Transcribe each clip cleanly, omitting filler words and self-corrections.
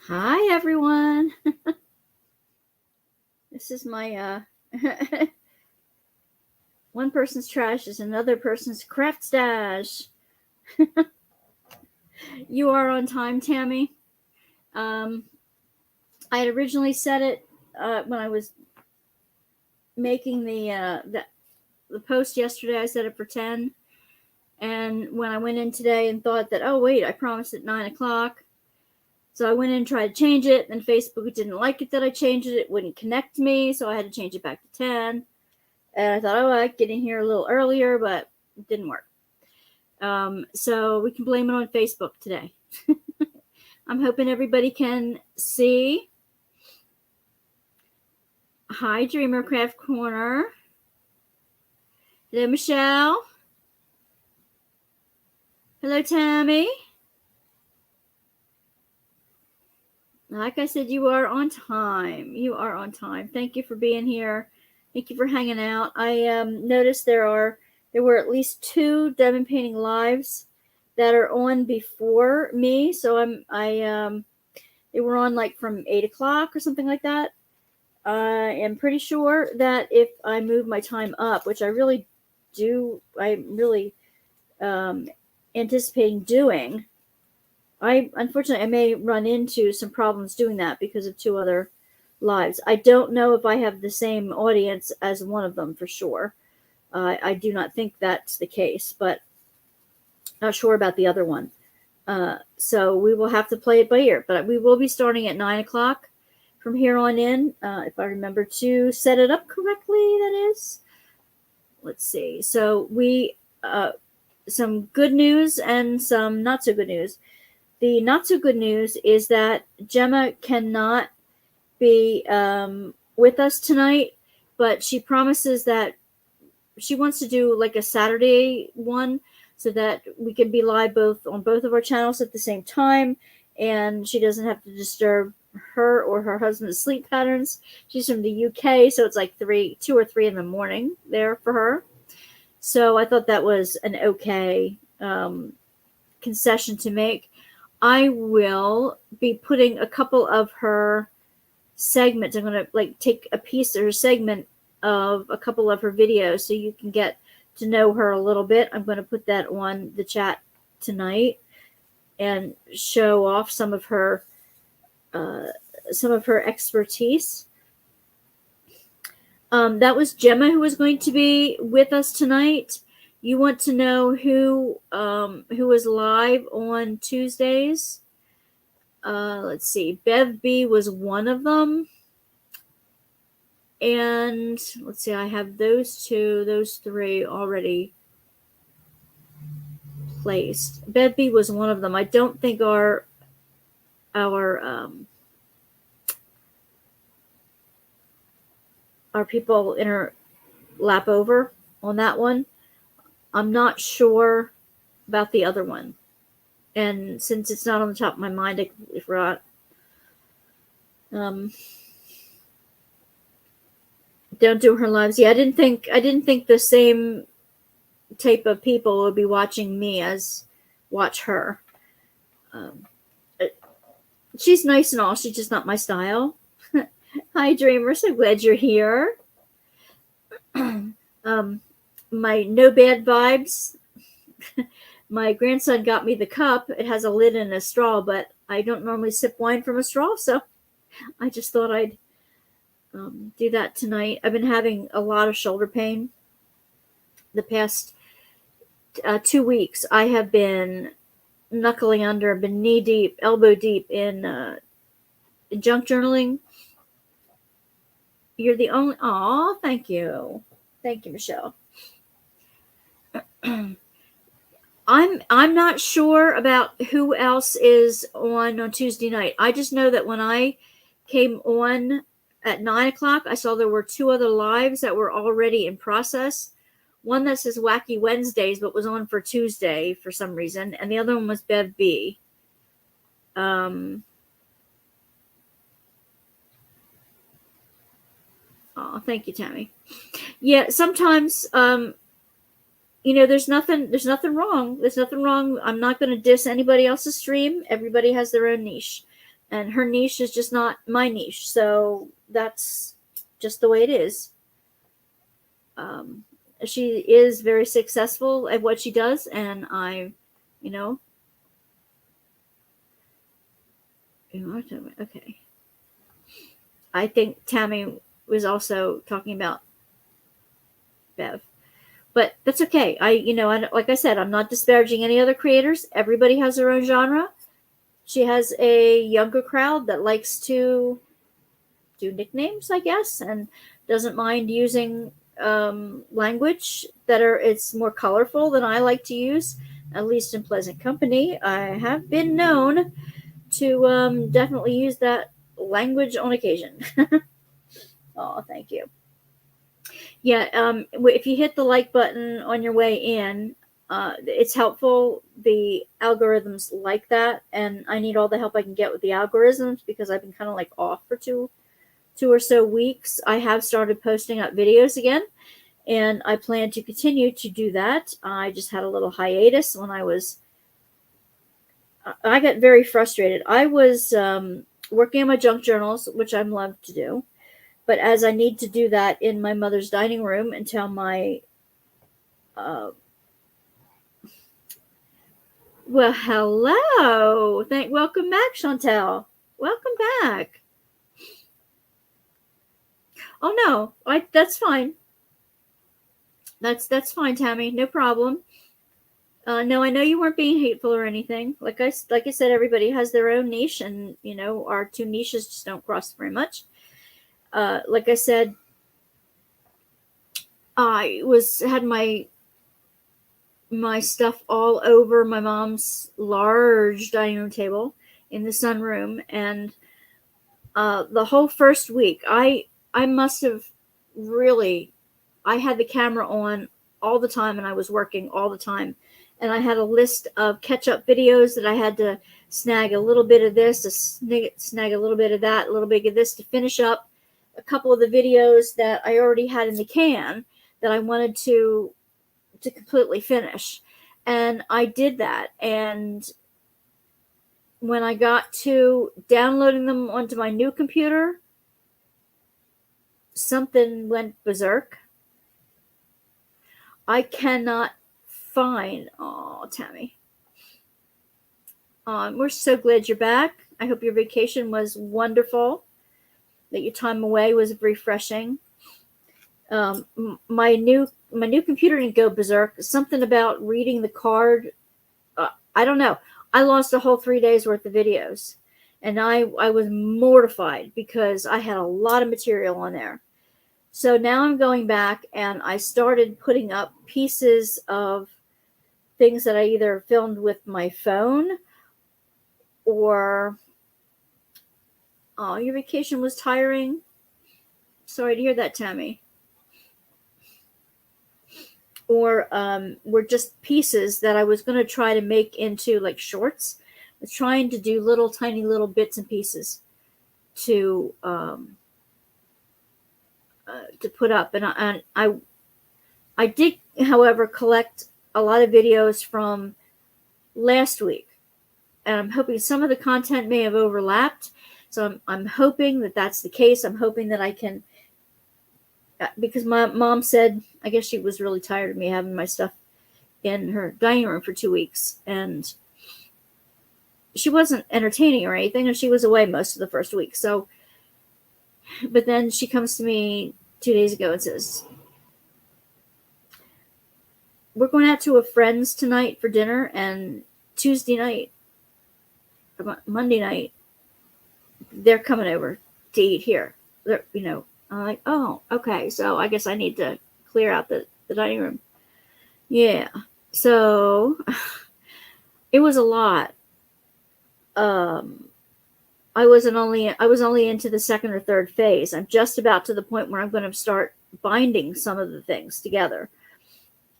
Hi, everyone. This is my one person's trash is another person's craft stash. You are on time, Tammy. I had originally set it when I was making the post yesterday. I set it for 10, and when I went in today and thought that, oh wait, I promised at 9 o'clock. So I went in and tried to change it, and Facebook didn't like it that I changed it. It wouldn't connect me, so I had to change it back to 10. And I thought, oh, I could get in here a little earlier, but it didn't work. So we can blame it on Facebook today. I'm hoping everybody can see. Hi, Dreamer Craft Corner. Hello, Michelle. Hello, Tammy. Like I said, you are on time. You are on time. Thank you for being here. Thank you for hanging out. I noticed there were at least 2 diamond painting lives that are on before me. So they were on like from 8 o'clock or something like that. I am pretty sure that if I move my time up, which I really do, I'm really anticipating doing. Unfortunately, I may run into some problems doing that because of 2 other lives. I don't know if I have the same audience as one of them for sure. I do not think that's the case, but not sure about the other one. So we will have to play it by ear. But we will be starting at 9 o'clock from here on in, if I remember to set it up correctly, that is. Let's see. So some good news and some not so good news. The not so good news is that Gemma cannot be with us tonight, but she promises that she wants to do like a Saturday one so that we can be live on both of our channels at the same time, and she doesn't have to disturb her or her husband's sleep patterns. She's from the UK, so it's like 2 or 3 in the morning there for her. So I thought that was an okay concession to make. I will be putting a couple of her segments. I'm going to take a piece or a segment of a couple of her videos so you can get to know her a little bit. I'm going to put that on the chat tonight and show off some of her expertise. That was Gemma who was going to be with us tonight. You want to know who was live on Tuesdays? Let's see. Bev B was one of them. And let's see, I have those 3 already placed. Bev B was one of them. I don't think our people interlap over on that one. I'm not sure about the other one. And since it's not on the top of my mind, I completely forgot. Don't do her lives. Yeah, I didn't think the same type of people would be watching me as watch her. She's nice and all. She's just not my style. Hi, Dreamer. So glad you're here. My no bad vibes. My grandson got me the cup. It has a lid and a straw, but I don't normally sip wine from a straw, so I just thought I'd do that tonight. I've been having a lot of shoulder pain the past 2 weeks. I have been knuckling under, I've been knee deep, elbow deep in junk journaling. You're the only. Aw, thank you, Michelle. I'm not sure about who else is on Tuesday night. I just know that when I came on at 9 o'clock, I saw there were 2 other lives that were already in process. One that says Wacky Wednesdays, but was on for Tuesday for some reason, and the other one was Bev B. Oh, thank you, Tammy. Yeah, sometimes there's nothing wrong. There's nothing wrong. I'm not going to diss anybody else's stream. Everybody has their own niche. and her niche is just not my niche. So that's just the way it is. She is very successful at what she does, and you know, okay. I think Tammy was also talking about Bev, but that's okay. Like I said, I'm not disparaging any other creators. Everybody has their own genre. She has a younger crowd that likes to do nicknames, I guess, and doesn't mind using language it's more colorful than I like to use, at least in pleasant company. I have been known to definitely use that language on occasion. Oh, thank you. Yeah, if you hit the like button on your way in, it's helpful. The algorithms like that, and I need all the help I can get with the algorithms because I've been kind of like off for two or so weeks. I have started posting up videos again, and I plan to continue to do that. I just had a little hiatus when I got very frustrated. I was working on my junk journals, which I'm loved to do, but as I need to do that in my mother's dining room until my well, hello. Welcome back, Chantel. Welcome back. Oh no, that's fine. That's fine, Tammy. No problem. No, I know you weren't being hateful or anything. Like I said, everybody has their own niche, and our two niches just don't cross very much. Like I said, I had my stuff all over my mom's large dining room table in the sunroom, and the whole first week, I must have really, I had the camera on all the time, and I was working all the time, and I had a list of catch-up videos that I had to snag a little bit of this, snag a little bit of that, a little bit of this to finish up a couple of the videos that I already had in the can that I wanted to completely finish. And I did that. And when I got to downloading them onto my new computer, something went berserk. I cannot find. Oh, Tammy. We're so glad you're back. I hope your vacation was wonderful, that your time away was refreshing. My new computer didn't go berserk. Something about reading the card. I don't know. I lost a whole 3 days worth of videos, and I was mortified because I had a lot of material on there. So now I'm going back, and I started putting up pieces of things that I either filmed with my phone or, oh, your vacation was tiring. Sorry to hear that, Tammy. Or were just pieces that I was going to try to make into like shorts. I was trying to do little tiny little bits and pieces to put up, and I did, however, collect a lot of videos from last week, and I'm hoping some of the content may have overlapped. So I'm hoping that that's the case. I'm hoping that I can, because my mom said, I guess she was really tired of me having my stuff in her dining room for 2 weeks, and she wasn't entertaining or anything, and she was away most of the first week. So, but then she comes to me 2 days ago and says, we're going out to a friend's tonight for dinner, and Tuesday night, Monday night, they're coming over to eat here. I'm like, oh, okay. So I guess I need to clear out the dining room. Yeah. So it was a lot. I was only into the second or third phase. I'm just about to the point where I'm going to start binding some of the things together.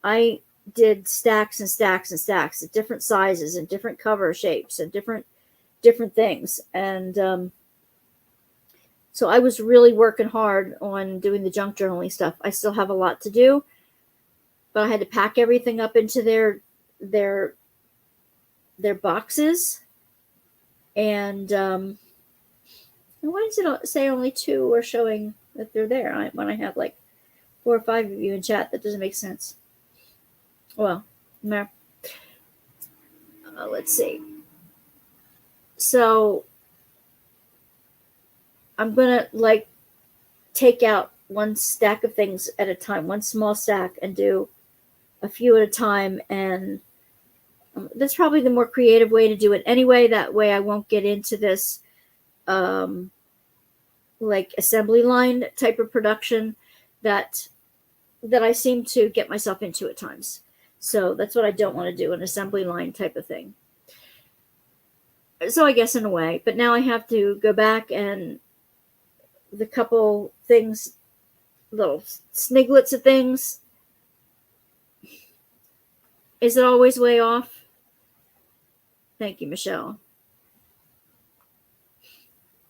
I did stacks and stacks and stacks at different sizes and different cover shapes and different things. And so I was really working hard on doing the junk journaling stuff. I still have a lot to do, but I had to pack everything up into their boxes. And And why does it say only 2 are showing that they're there when I have like 4 or 5 of you in chat? That doesn't make sense. Well, no. Let's see. So I'm gonna like take out one stack of things at a time, one small stack, and do a few at a time. And that's probably the more creative way to do it anyway. That way I won't get into this like assembly line type of production that I seem to get myself into at times. So that's what I don't want to do, an assembly line type of thing. So I guess in a way, but now I have to go back and the couple things, little sniglets of things. Is it always way off? Thank you, Michelle.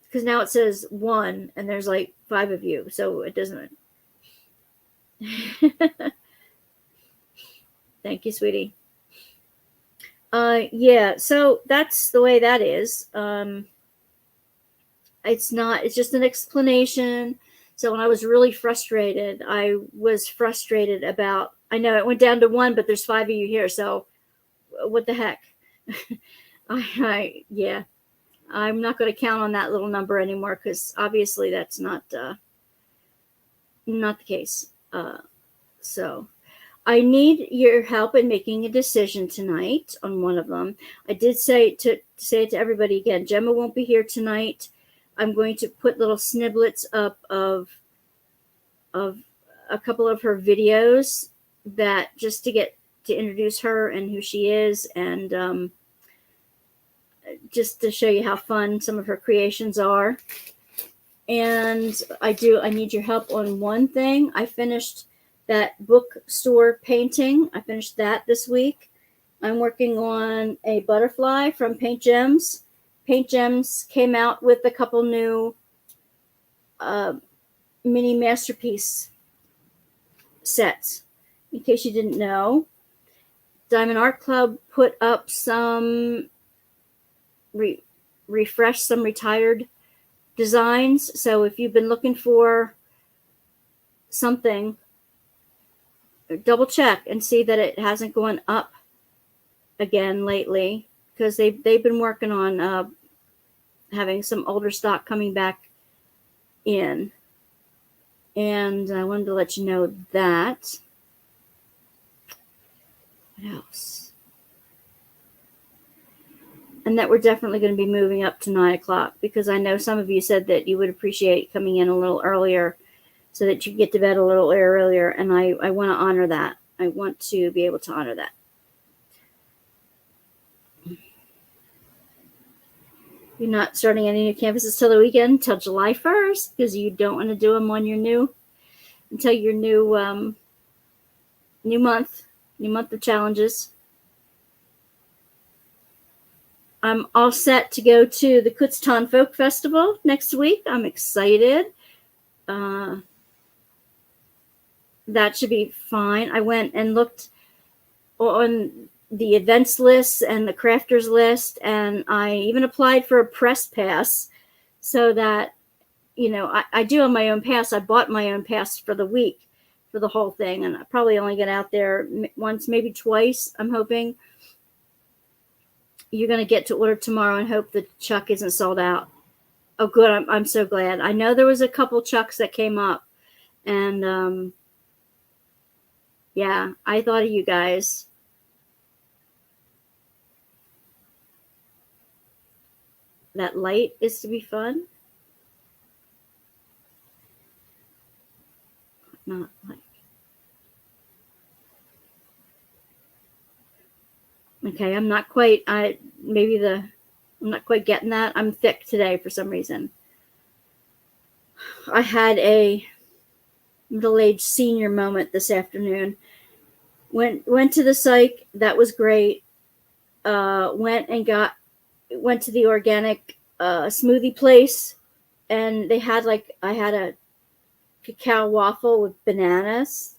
Because now it says 1 and there's like 5 of you, so it doesn't. Thank you, sweetie. Yeah, so that's the way that is. It's just an explanation. So when I was really frustrated, I know it went down to 1, but there's 5 of you here. So what the heck? Yeah, I'm not going to count on that little number anymore because obviously that's not the case. So I need your help in making a decision tonight on one of them. I did say it to everybody again. Gemma won't be here tonight. I'm going to put little snippets up of a couple of her videos that just to introduce her and who she is, and just to show you how fun some of her creations are. And I need your help on one thing. I finished that bookstore painting. I finished that this week. I'm working on a butterfly from Paint Gems. Paint Gems came out with a couple new mini masterpiece sets. In case you didn't know, Diamond Art Club put up some refreshed some retired designs. So if you've been looking for something, double check and see that it hasn't gone up again lately, because they've been working on having some older stock coming back in. And I wanted to let you know that. What else? And that we're definitely going to be moving up to 9 o'clock, because I know some of you said that you would appreciate coming in a little earlier so that you get to bed a little earlier. And I want to honor that. I want to be able to honor that. You're not starting any new canvases till the weekend, till July 1st, because you don't want to do them on your new month of challenges. I'm all set to go to the Kutztown Folk Festival next week. I'm excited. That should be fine. I went and looked on the events list and the crafters list, and I even applied for a press pass so that, I do have my own pass. I bought my own pass for the week for the whole thing, and I probably only get out there once, maybe twice, I'm hoping. You're going to get to order tomorrow and hope the Chuck isn't sold out. Oh, good. I'm so glad. I know there was a couple Chucks that came up, and yeah, I thought of you guys. That light is to be fun. Not like. Okay, I'm not quite. I'm not quite getting that. I'm thick today for some reason. I had a middle-aged senior moment this afternoon. Went to the psych. That was great. Went to the organic smoothie place, and they had I had a cacao waffle with bananas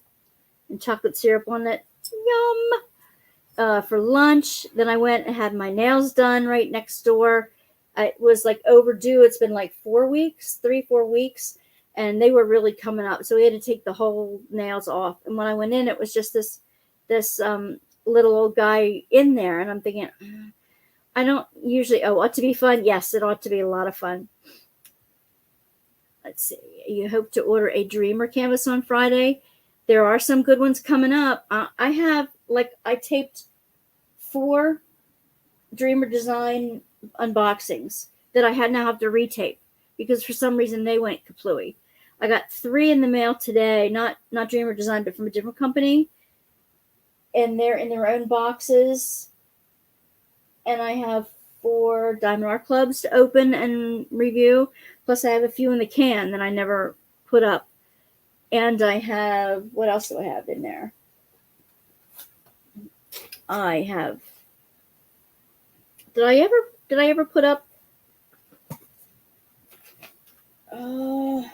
and chocolate syrup on it. Yum! For lunch. Then I went and had my nails done right next door it was like overdue. It's been like 4 weeks, 3-4 weeks, and they were really coming up. So we had to take the whole nails off. And when I went in, it was just this little old guy in there, and I'm thinking, I don't usually. Oh, ought to be fun. Yes, it ought to be a lot of fun. Let's see. You hope to order a Dreamer canvas on Friday. There are some good ones coming up. I taped 4 Dreamer design unboxings that I now have to retape because for some reason they went kaplooey. I got 3 in the mail today, not Dreamer Design, but from a different company, and they're in their own boxes. And I have 4 Diamond Art Clubs to open and review. Plus, I have a few in the can that I never put up. And I have, what else do I have in there? I have. Did I ever put up? I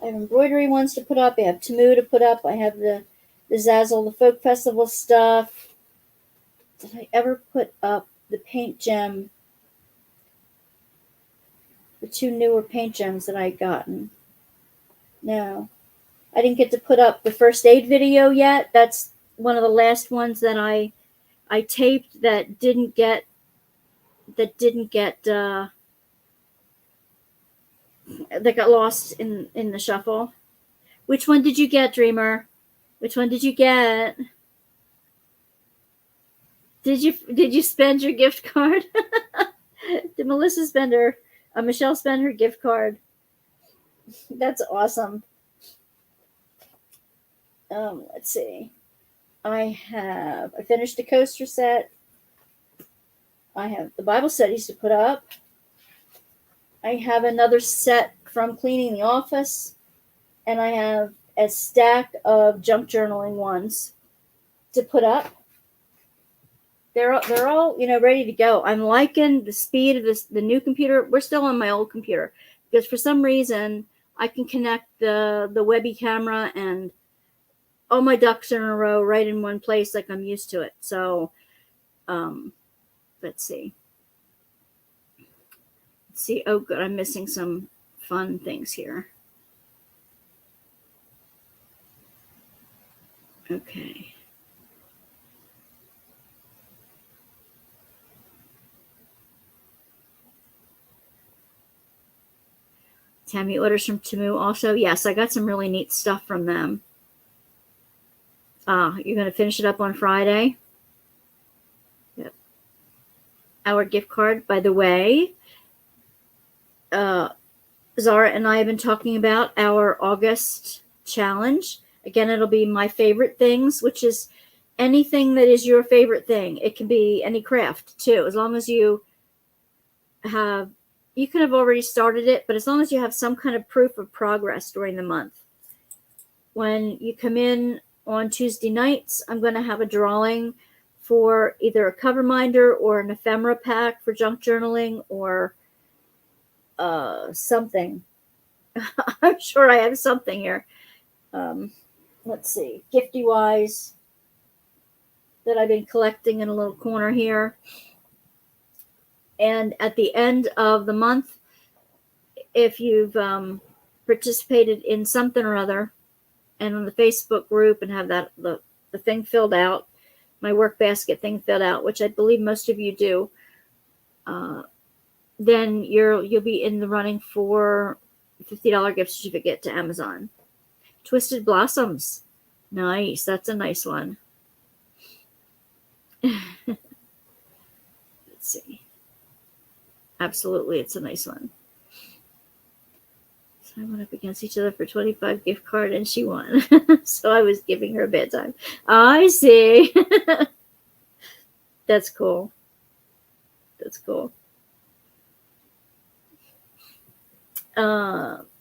have embroidery ones to put up. I have Temu to put up. I have the Zazzle, the Folk Festival stuff. Did I ever put up the paint gem? The 2 newer paint gems that I had gotten. No. I didn't get to put up the first aid video yet. That's one of the last ones that I taped that got lost in the shuffle. Which one did you get, Dreamer? Which one did you get? Did you spend your gift card? Did Michelle spend her gift card? That's awesome. Let's see. I finished the coaster set. I have the Bible studies to put up. I have another set from cleaning the office, and I have a stack of junk journaling ones to put up. They're all ready to go. I'm liking the speed of the new computer. We're still on my old computer because for some reason I can connect the Webby camera and all my ducks are in a row right in one place like I'm used to it. So let's see. Oh, good. I'm missing some fun things here. Okay. Tammy orders from Temu also. Yes, I got some really neat stuff from them. You're going to finish it up on Friday? Yep. Our gift card, by the way, Zara and I have been talking about our August challenge. Again, it'll be my favorite things, which is anything that is your favorite thing. It can be any craft, too, as long as you could have already started it, but as long as you have some kind of proof of progress during the month. When you come in on Tuesday nights, I'm going to have a drawing for either a cover minder or an ephemera pack for junk journaling or something. I'm sure I have something here. Let's see. Gifty Wise that I've been collecting in a little corner here. And at the end of the month, if you've participated in something or other and on the Facebook group and have the thing filled out, my workbasket thing filled out, which I believe most of you do, then you'll be in the running for a $50 gift certificate to Amazon. Twisted Blossoms. Nice. That's a nice one. Let's see. Absolutely, it's a nice one. So I went up against each other for $25 gift card and she won. So I was giving her a bad time. I see. That's cool. That's cool.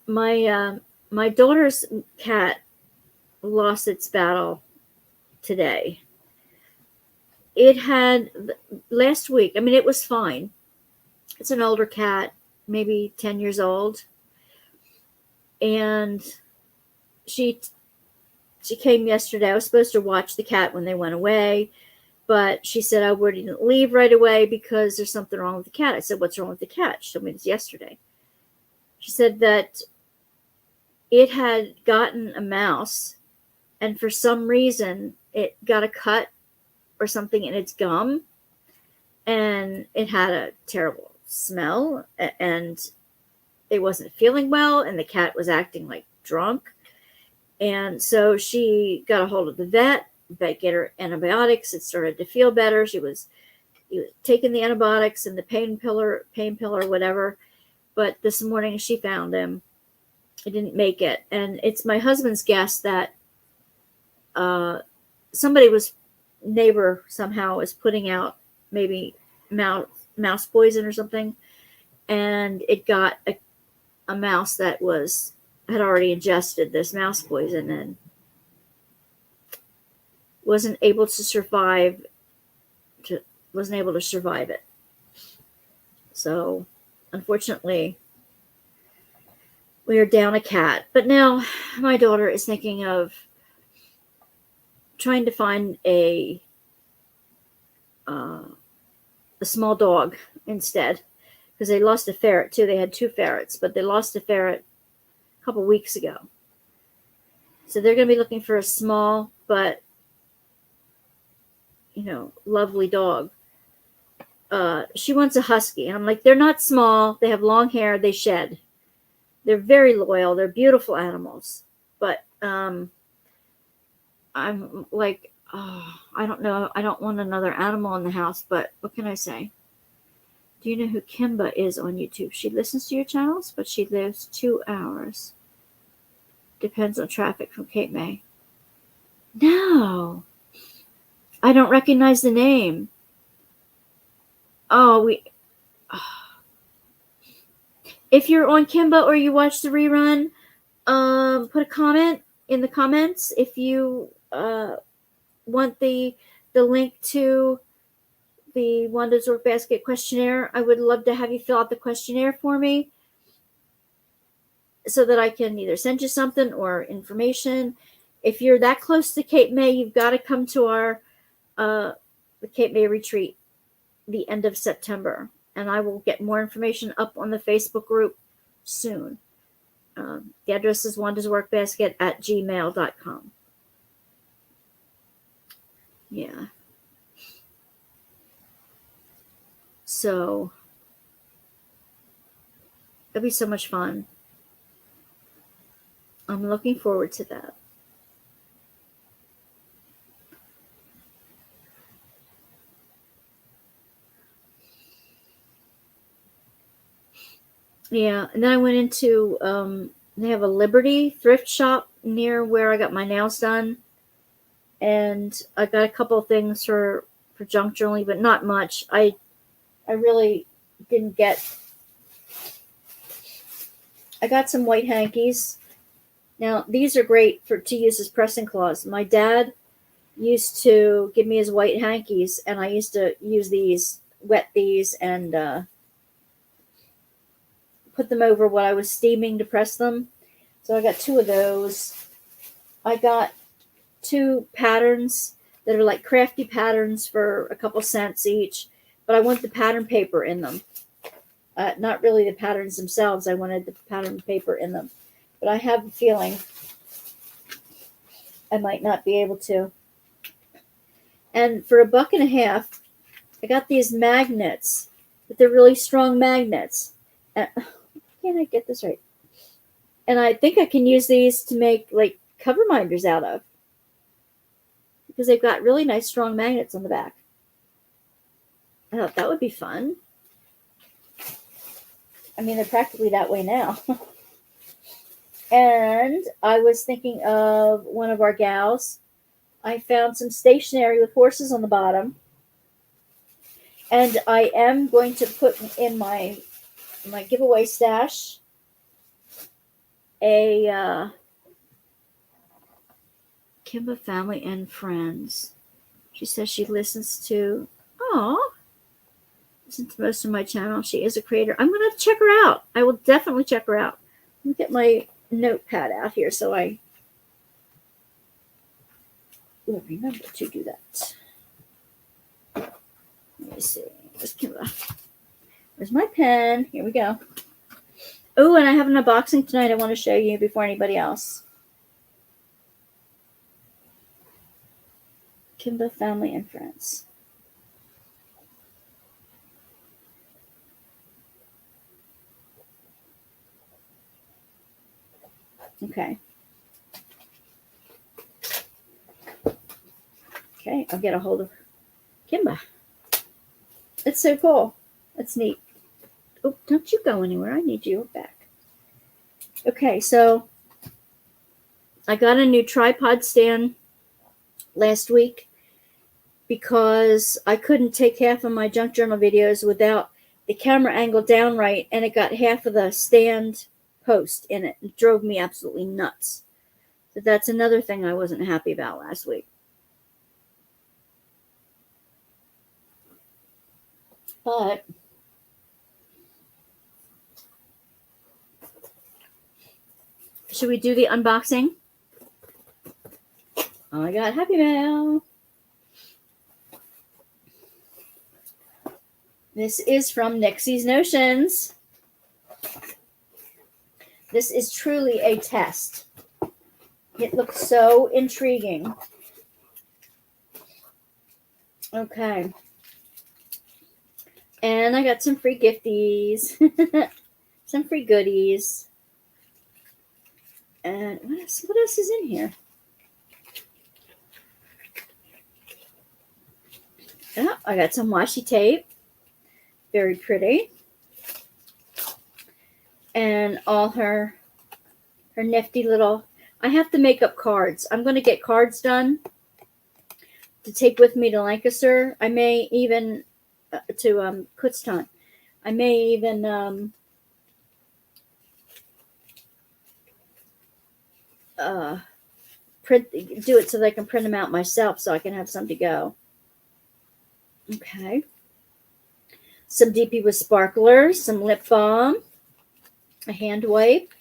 My daughter's cat lost its battle today. It had last week. I mean, it was fine. It's an older cat, maybe 10 years old. And she came yesterday. I was supposed to watch the cat when they went away, But she said, I wouldn't leave right away because there's something wrong with the cat. I said, what's wrong with the cat? She told me this yesterday. She said that it had gotten a mouse, and for some reason it got a cut or something in its gum, and it had a terrible smell, and it wasn't feeling well, and the cat was acting like drunk. And so she got a hold of the vet gave her antibiotics. It started to feel better. He was taking the antibiotics and the pain pill, whatever. But this morning she found him. It didn't make it. And it's my husband's guess that neighbor somehow was putting out maybe mouse poison or something. And it got a mouse that had already ingested this mouse poison and wasn't able to survive it. So unfortunately we are down a cat. But now my daughter is thinking of trying to find a small dog instead, because they lost a ferret too. They had 2 ferrets, but they lost a ferret a couple weeks ago. So they're going to be looking for a small but lovely dog. She wants a husky, and I'm like, they're not small. They have long hair. They shed. They're very loyal. They're beautiful animals. But I'm like, oh, I don't know. I don't want another animal in the house, but what can I say? Do you know who Gemma is on YouTube? She listens to your channels, but she lives 2 hours. Depends on traffic from Cape May. No. I don't recognize the name. If you're on Gemma or you watch the rerun, put a comment in the comments if you want the link to the Wanda's Workbasket questionnaire. I would love to have you fill out the questionnaire for me so that I can either send you something or information. If you're that close to Cape May, you've got to come to our the Cape May retreat the end of September, and I will get more information up on the Facebook group soon. The address is wandasworkbasket@gmail.com. Yeah. So it'll be so much fun. I'm looking forward to that. Yeah, and then I went into, they have a Liberty thrift shop near where I got my nails done. And I got a couple of things for junk journaling, but not much. I really didn't get. I got some white hankies. Now, these are great to use as pressing cloths. My dad used to give me his white hankies, and I used to use these, wet these, and put them over what I was steaming to press them. So I got 2 of those. I got 2 patterns that are like crafty patterns for a couple cents each, but I want the pattern paper in them. Not really the patterns themselves. I wanted the pattern paper in them. But I have a feeling I might not be able to. And for $1.50, I got these magnets, but they're really strong magnets. And, can I get this right? And I think I can use these to make like cover minders out of, because they've got really nice strong magnets on the back. I thought that would be fun. I mean, they're practically that way now. And I was thinking of one of our gals. I found some stationery with horses on the bottom. And I am going to put in my giveaway stash a Gemma family and friends. She says she listens to most of my channel. She is a creator. I'm going to check her out. I will definitely check her out. Let me get my notepad out here so I will remember to do that. me see. Where's my pen? Here we go. Oh, and I have an unboxing tonight I want to show you before anybody else. Kimba Family and Friends. Okay. Okay, I'll get a hold of Kimba. It's so cool. It's neat. Oh, don't you go anywhere. I need you back. Okay, so I got a new tripod stand last week because I couldn't take half of my junk journal videos without the camera angle down right, and it got half of the stand post in it. It drove me absolutely nuts. So that's another thing I wasn't happy about last week. But should we do the unboxing? Oh my God, Happy Mail. This is from Nixie's Notions. This is truly a test. It looks so intriguing. Okay. And I got some free gifties. Some free goodies. And what else is in here? Oh, I got some washi tape. Very pretty. And all her nifty little... I have to make up cards. I'm going to get cards done to take with me to Lancaster. I may even... to Kutztown. I may even... do it so that I can print them out myself so I can have some to go. Okay. Some DP with sparklers, some lip balm, a hand wipe,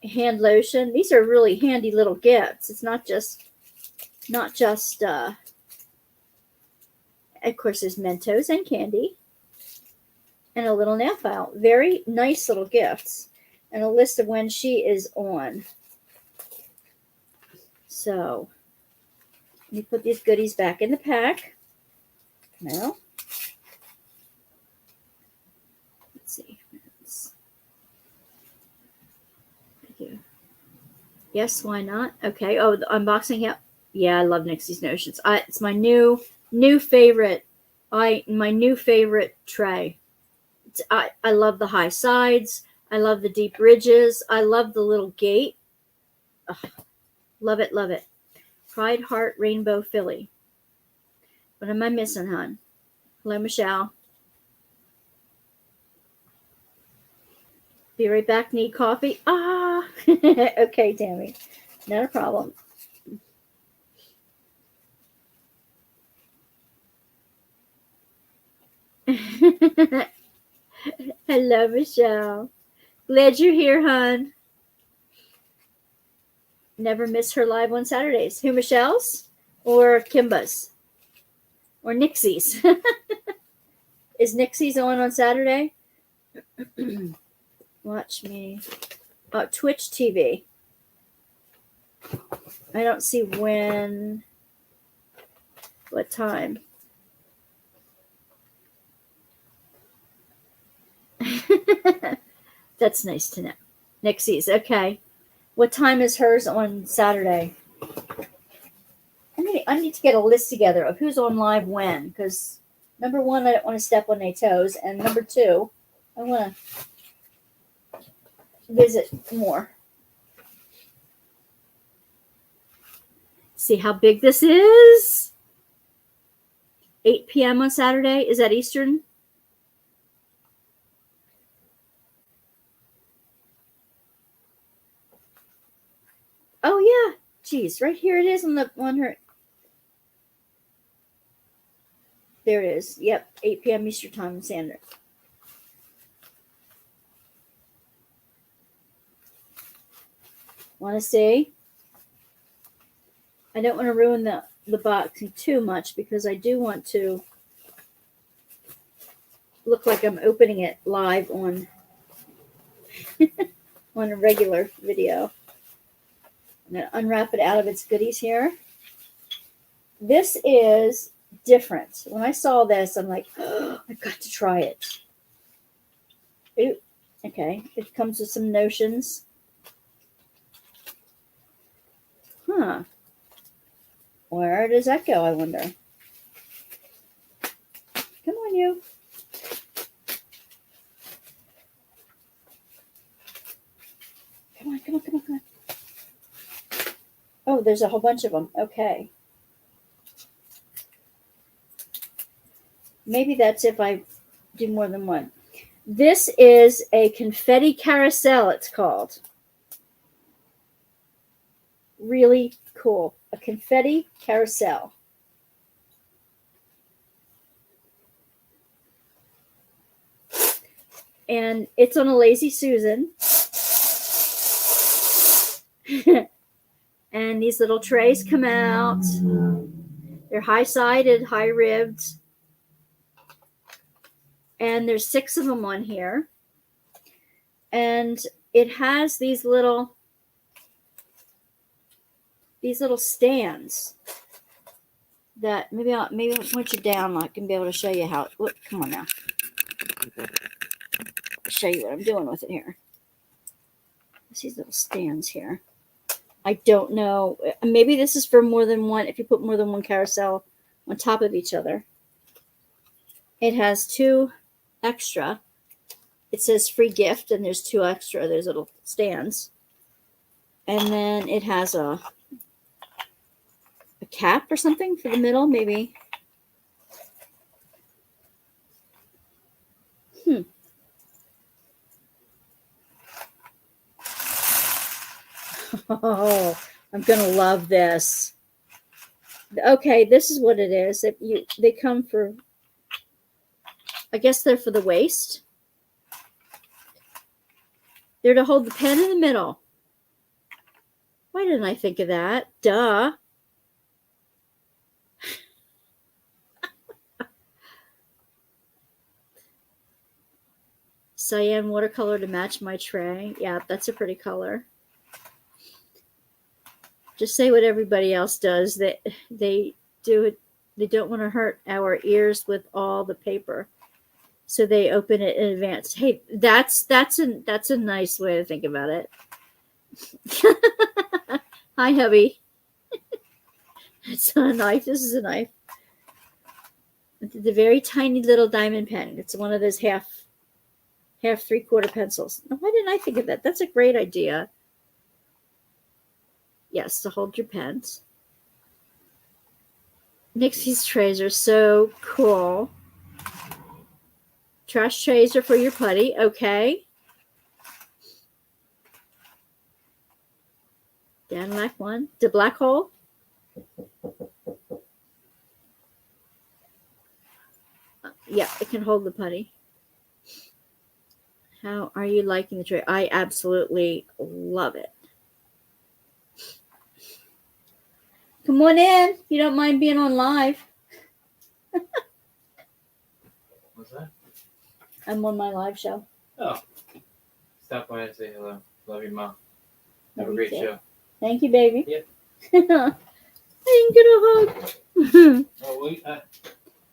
a hand lotion. These are really handy little gifts. It's not just of course there's Mentos and candy and a little nail file. Very nice little gifts and a list of when she is on. So, let me put these goodies back in the pack. Now, let's see. Thank you. Yes, why not? Okay. Oh, the unboxing. Yep. Yeah, I love Nixie's Notions. It's my new favorite. My new favorite tray. I love the high sides. I love the deep ridges. I love the little gate. Ugh. Love it, love it. Pride Heart Rainbow Philly. What am I missing, hon? Hello, Michelle. Be right back. Need coffee? Ah! Okay, Tammy. Not a problem. Hello, Michelle. Glad you're here, hon. Never miss her live on Saturdays. Who, Michelle's? Or Kimba's? Or Nixie's? Is Nixie's on Saturday? Watch me. Oh, Twitch TV. I don't see when. What time? That's nice to know. Nixie's. Okay. What time is hers on Saturday? I need to get a list together of who's on live when, because number one, I don't want to step on their toes, and number two, I want to visit more. See how big this is? 8 p.m. on Saturday. Is that Eastern? Oh, yeah. Geez, right here it is on her. There it is. Yep, 8 p.m. Eastern Time in Sandra. Want to see? I don't want to ruin the boxing too much because I do want to look like I'm opening it live on on a regular video. I'm going to unwrap it out of its goodies here. This is different. When I saw this, I'm like, oh, I've got to try it. Ooh, okay. It comes with some notions. Huh. Where does that go, I wonder? Come on, you. Come on, come on, come on, come on. Oh, there's a whole bunch of them. Okay. Maybe that's if I do more than one. This is a confetti carousel, it's called. Really cool. A confetti carousel. And it's on a Lazy Susan. And these little trays come out. They're high-sided, high-ribbed. And there's 6 of them on here. And it has these little stands that maybe I'll point you down. I can be able to show you how. Look, come on now. I'll show you what I'm doing with it here. There's these little stands here. I don't know. Maybe this is for more than one. If you put more than one carousel on top of each other. It has 2 extra. It says free gift, and there's 2 extra. There's little stands. And then it has a cap or something for the middle, maybe. Oh, I'm gonna love this. Okay, this is what it is. They come for, I guess they're for the waist. They're to hold the pen in the middle. Why didn't I think of that? Duh. Cyan watercolor to match my tray. Yeah, that's a pretty color. Just say what everybody else does. They do it. They don't want to hurt our ears with all the paper, so they open it in advance. Hey, that's a nice way to think about it. Hi, hubby. It's not a knife. This is a knife. The very tiny little diamond pen. It's one of those half 3/4 pencils. Now, why didn't I think of that? That's a great idea. Yes, to hold your pens. Nixie's trays are so cool. Trash trays are for your putty. Okay. Down black one. The black hole. Yeah, it can hold the putty. How are you liking the tray? I absolutely love it. Come on in. You don't mind being on live. What's that? I'm on my live show. Oh. Stop by and say hello. Love you, Mom. Have a great show. Thank you, baby. Yep. I didn't get a hug. Oh, wait.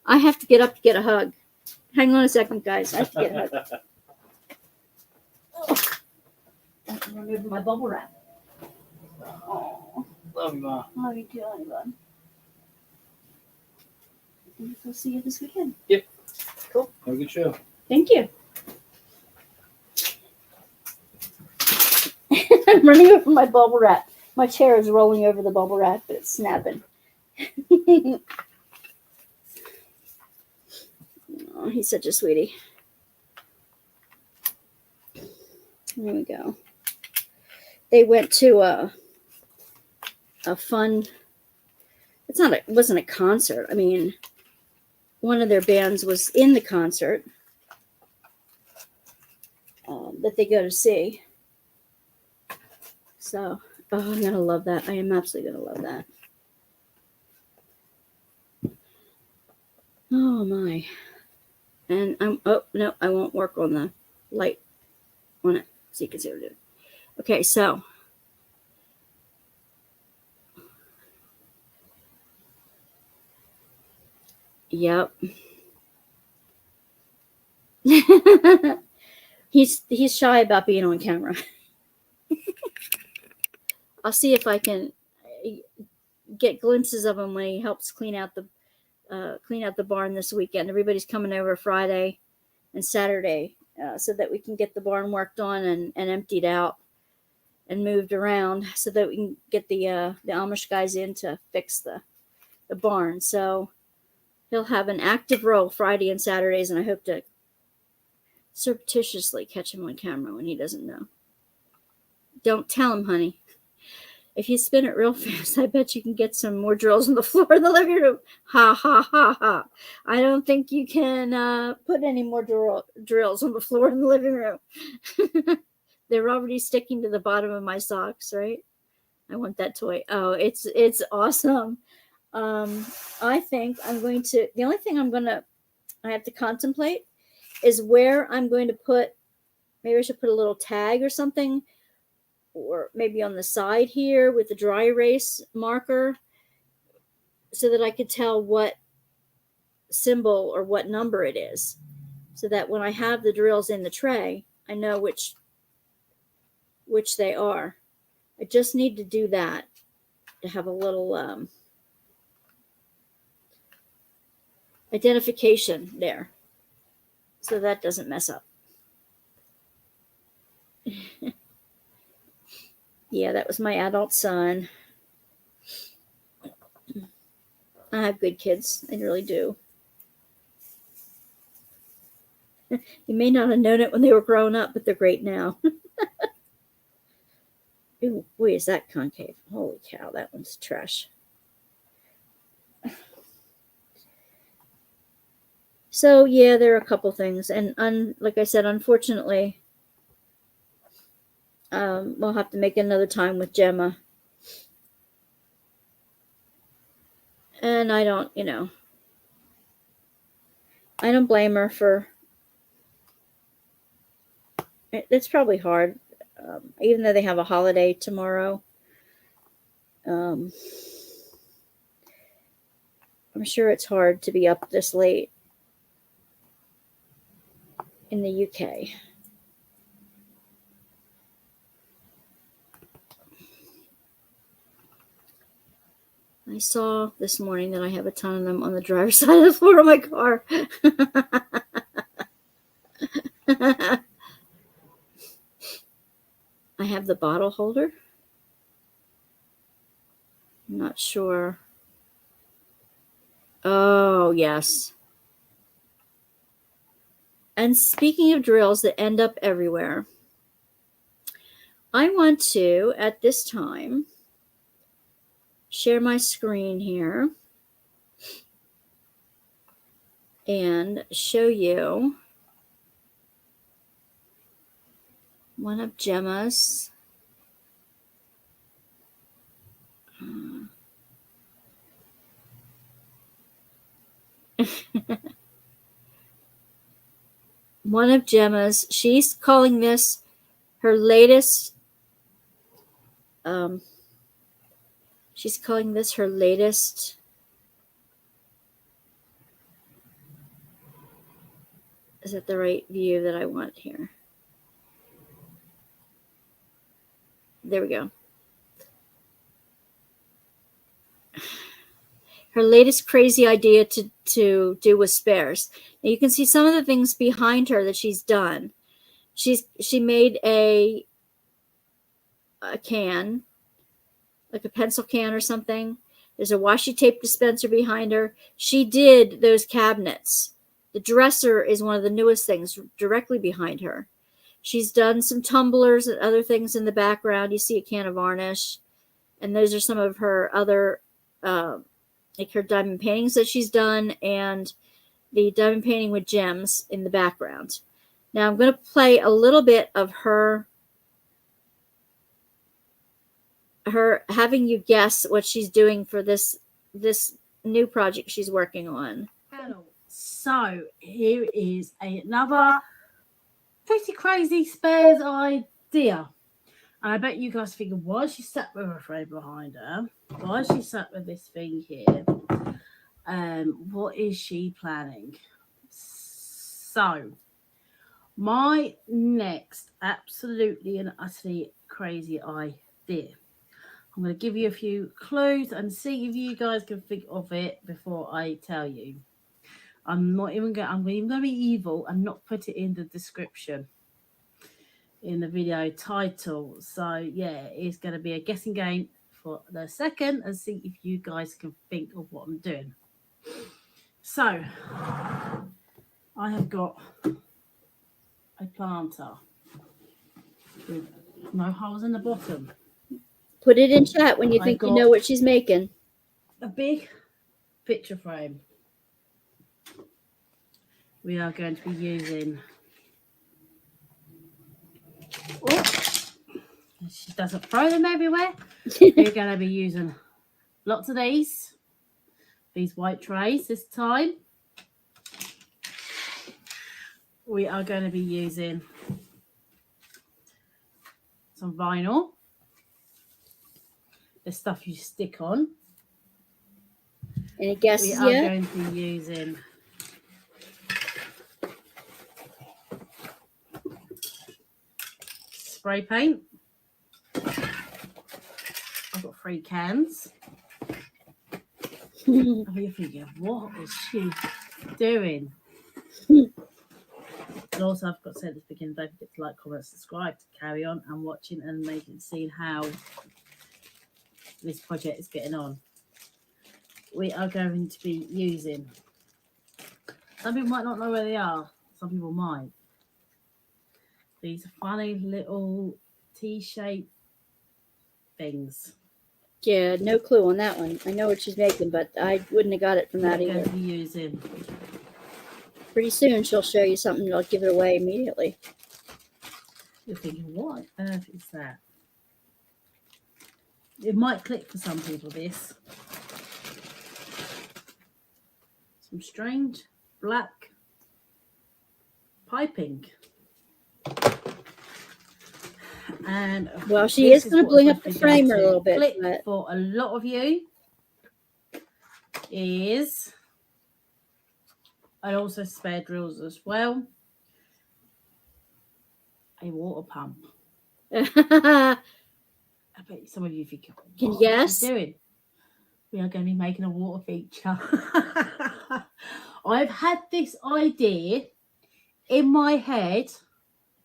I have to get up to get a hug. Hang on a second, guys. I have to get a hug. I'm removing my bubble wrap. Oh, Love you, Mom. love you too, honey bun. We'll see you this weekend. Yep. Cool. Have a good show. Thank you. I'm running over my bubble wrap. My chair is rolling over the bubble wrap, but it's snapping. Oh, he's such a sweetie. There we go. They went to a fun. It wasn't a concert. I mean, one of their bands was in the concert that they go to see. So, oh, I'm gonna love that. I am absolutely gonna love that. Oh my. And oh, no, I won't work on the light on it so you can see what I'm doing. Okay, so yep. he's shy about being on camera. I'll see if I can get glimpses of him when he helps clean out the barn this weekend. Everybody's coming over Friday and Saturday so that we can get the barn worked on and emptied out and moved around so that we can get the Amish guys in to fix the barn. So he'll have an active role Friday and Saturdays, and I hope to surreptitiously catch him on camera when he doesn't know. Don't tell him, honey. If you spin it real fast, I bet you can get some more drills on the floor in the living room. Ha, ha, ha, ha. I don't think you can put any more drills on the floor in the living room. They're already sticking to the bottom of my socks, right? I want that toy. Oh, it's awesome. I think I'm going to, the only thing I have to contemplate is where I'm going to put, maybe I should put a little tag or something, or maybe on the side here with the dry erase marker so that I could tell what symbol or what number it is, so that when I have the drills in the tray, I know which they are. I just need to do that to have a little identification there so that doesn't mess up. Yeah, that was my adult son. I have good kids. I really do. You may not have known it when they were growing up, but they're great now. Ooh, boy, is that concave. Holy cow, that one's trash. So, yeah, there are a couple things. And like I said, unfortunately, we'll have to make another time with Gemma. And I don't blame her for, it's probably hard, even though they have a holiday tomorrow. I'm sure it's hard to be up this late in the UK. I saw this morning that I have a ton of them on the driver's side of the floor of my car. I have the bottle holder. I'm not sure. Oh, yes. And speaking of drills that end up everywhere, I want to, at this time, share my screen here and show you one of Gemma's she's calling this her latest is that the right view that I want here? There we go. Her latest crazy idea to do with spares. Now you can see some of the things behind her that she's done. She made a can, like a pencil can or something. There's a washi tape dispenser behind her. She did those cabinets. The dresser is one of the newest things directly behind her. She's done some tumblers and other things in the background. You see a can of varnish. And those are some of her other, like her diamond paintings that she's done, and the diamond painting with gems in the background. Now I'm going to play a little bit of her having you guess what she's doing for this new project she's working on. So here is another pretty crazy spares idea. And I bet you guys figure, why is she sat with her frame behind her? Why is she sat with this thing here? What is she planning? So, my next absolutely and utterly crazy idea. I'm going to give you a few clues and see if you guys can think of it before I tell you. I'm even going to be evil and not put it in the description in the video title. So yeah, it's going to be a guessing game for the second and see if you guys can think of what I'm doing. So I have got a planter with no holes in the bottom. Put it in chat when you think you know what she's making. A big picture frame. We are going to be using. Oh, she doesn't throw them everywhere. We're going to be using lots of these white trays this time. We are going to be using some vinyl, the stuff you stick on. Any guesses We are yet? going to be using spray paint. I've got 3 cans. You're thinking, what is she doing? And also, I've got to say at the beginning, don't forget to like, comment, subscribe to carry on and watching and seeing how this project is getting on. We are going to be using, some people might not know where they are, some people might. These funny little T-shaped things. Yeah, no clue on that one. I know what she's making, but I wouldn't have got it from that either. Going to be using. Pretty soon she'll show you something and I'll give it away immediately. You're thinking, what on earth is that? It might click for some people, this. Some strange black piping. And well, she is going to bling up the framer a little bit. Click for a lot of you is, and also spare drills as well, a water pump. I bet some of you think, can you guess? Doing? We are going to be making a water feature. I've had this idea in my head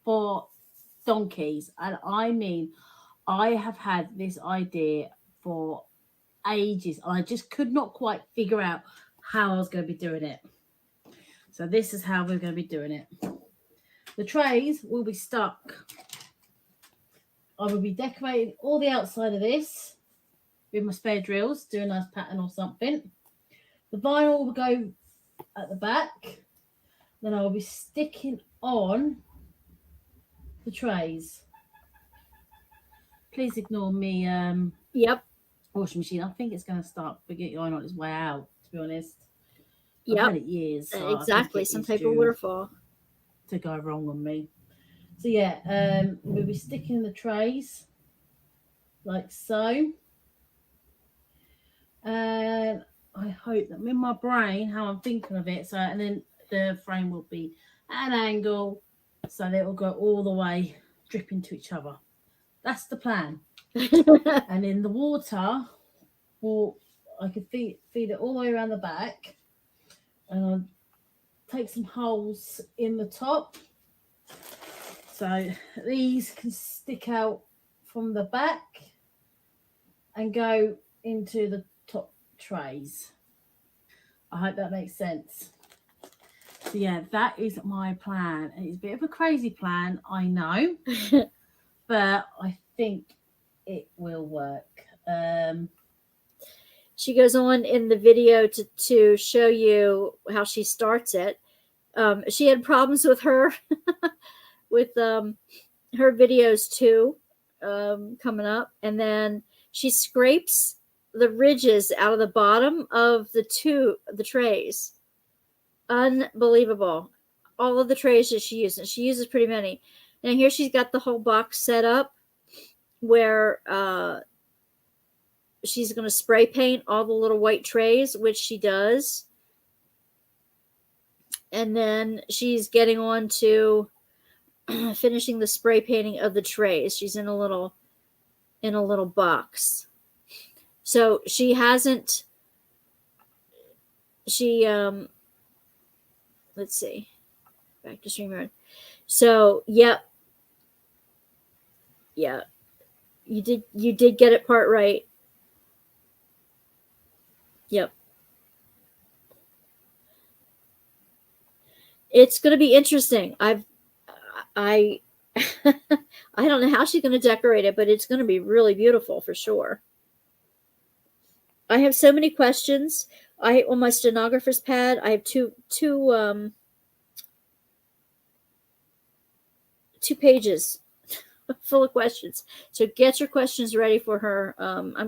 for donkeys, and I mean, I have had this idea for ages. I just could not quite figure out how I was going to be doing it. So this is how we're going to be doing it. The trays will be stuck. I will be decorating all the outside of this with my spare drills, do a nice pattern or something. The vinyl will go at the back. Then I will be sticking on the trays. Please ignore me. Yep. Washing machine. I think it's going to start going on its way out, to be honest. Yep. I've had it years. So exactly. Some type of waterfall to go wrong on me. So yeah, we'll be sticking the trays like so. And I hope that in my brain, how I'm thinking of it. So, and then the frame will be at an angle so that it will go all the way drip into each other. That's the plan. And in the water, I could feed it all the way around the back, and I'll take some holes in the top so these can stick out from the back and go into the top trays. I hope that makes sense. So yeah, that is my plan. It's a bit of a crazy plan, I know, but I think it will work. She goes on in the video to show you how she starts it. She had problems with her with her videos too coming up, and then she scrapes the ridges out of the bottom of the trays. Unbelievable. All of the trays that she uses. She uses pretty many. Now here she's got the whole box set up where she's going to spray paint all the little white trays, which she does. And then she's getting on to finishing the spray painting of the trays. She's in a little box. So she hasn't, let's see, back to stream mode. So, yep. Yeah. You did get it part right. Yep. It's going to be interesting. I I don't know how she's going to decorate it, but it's going to be really beautiful for sure. I have so many questions. On my stenographer's pad, I have two pages full of questions. So get your questions ready for her.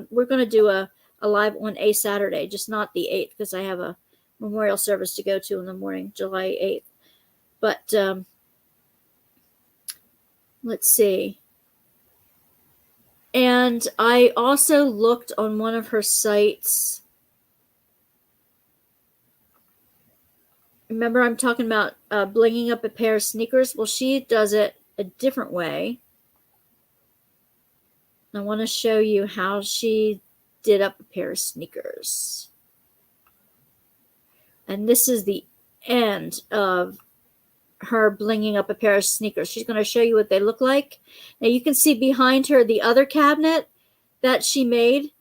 We're going to do a live on a Saturday, just not the 8th, because I have a memorial service to go to in the morning, July 8th. But let's see. And I also looked on one of her sites. Remember, I'm talking about blinging up a pair of sneakers? Well, she does it a different way. I want to show you how she did up a pair of sneakers. And this is the end of her blinging up a pair of sneakers. She's going to show you what they look like. Now you can see behind her the other cabinet that she made.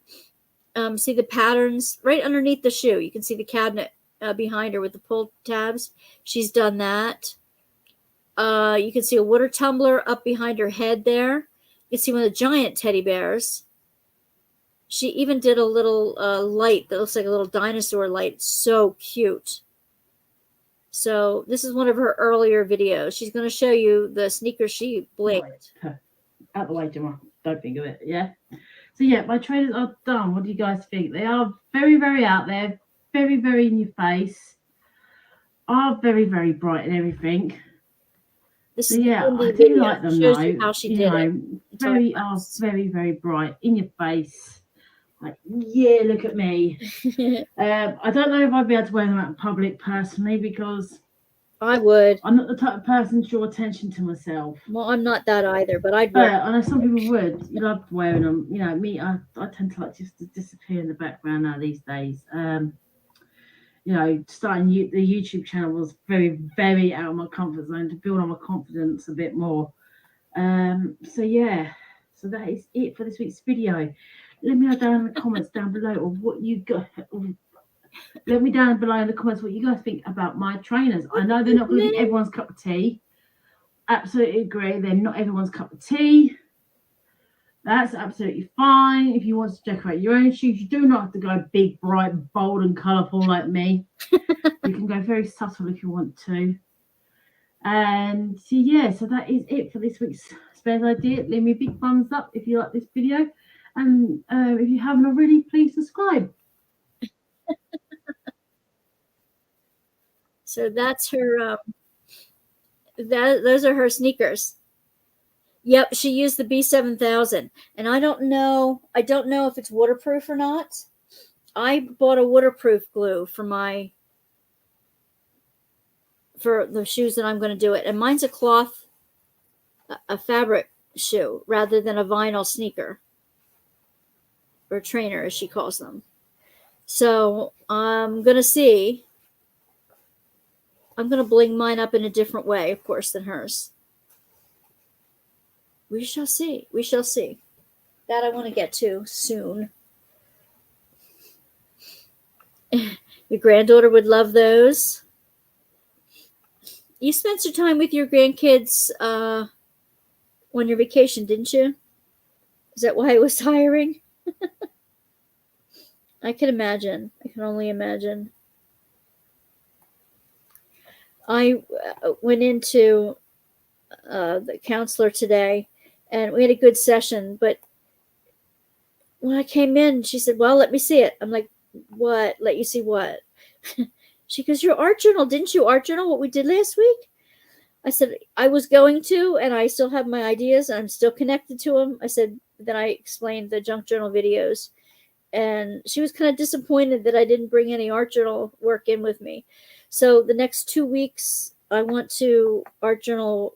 See the patterns right underneath the shoe. You can see the cabinet behind her with the pull tabs. She's done that. You can see a water tumbler up behind her head there. You can see one of the giant teddy bears. She even did a little light that looks like a little dinosaur light. So cute. So this is one of her earlier videos. She's going to show you the sneakers she blinked. Out the way, Gemma. Don't think of it. Yeah. So yeah, my trainers are done. What do you guys think? They are very, very out there. Very, very in your face. Are very, very bright and everything. This so yeah, I do like them shows though. You how she did it. Very, very bright in your face. Like, yeah, look at me. I don't know if I'd be able to wear them out in public personally, because I would. I'm not the type of person to draw attention to myself. Well, I'm not that either, but I'd wear. I know some people would. You love wearing them. You know, me, I tend to like just to disappear in the background now these days. You know, starting the YouTube channel was very, very out of my comfort zone to build on my confidence a bit more. So yeah, so that is it for this week's video. Let me know down in the comments down below of what you got. Let me down below in the comments what you guys think about my trainers. I know they're not going to be everyone's cup of tea. Absolutely agree. They're not everyone's cup of tea. That's absolutely fine. If you want to decorate your own shoes, you do not have to go big, bright, bold, and colourful like me. You can go very subtle if you want to. And so yeah, so that is it for this week's Spares Idea. Leave me a big thumbs up if you like this video. And if you haven't already, please subscribe. So that's her. Those are her sneakers. Yep, she used the B7000, and I don't know if it's waterproof or not. I bought a waterproof glue for the shoes that I'm going to do it, and mine's a cloth, a fabric shoe rather than a vinyl sneaker or trainer, as she calls them. So I'm going to see. I'm going to bling mine up in a different way, of course, than hers. We shall see. We shall see. That I want to get to soon. Your granddaughter would love those. You spent some time with your grandkids on your vacation, didn't you? Is that why it was tiring? I can imagine. I can only imagine. I went into the counselor today, and we had a good session. But when I came in, she said, "Well, let me see it." I'm like, "What? Let you see what?" She goes, your art journal, didn't you art journal what we did last week? I said, I was going to, and I still have my ideas, and I'm still connected to them. I said, then I explained the junk journal videos, and she was kind of disappointed that I didn't bring any art journal work in with me. So the next 2 weeks, I want to art journal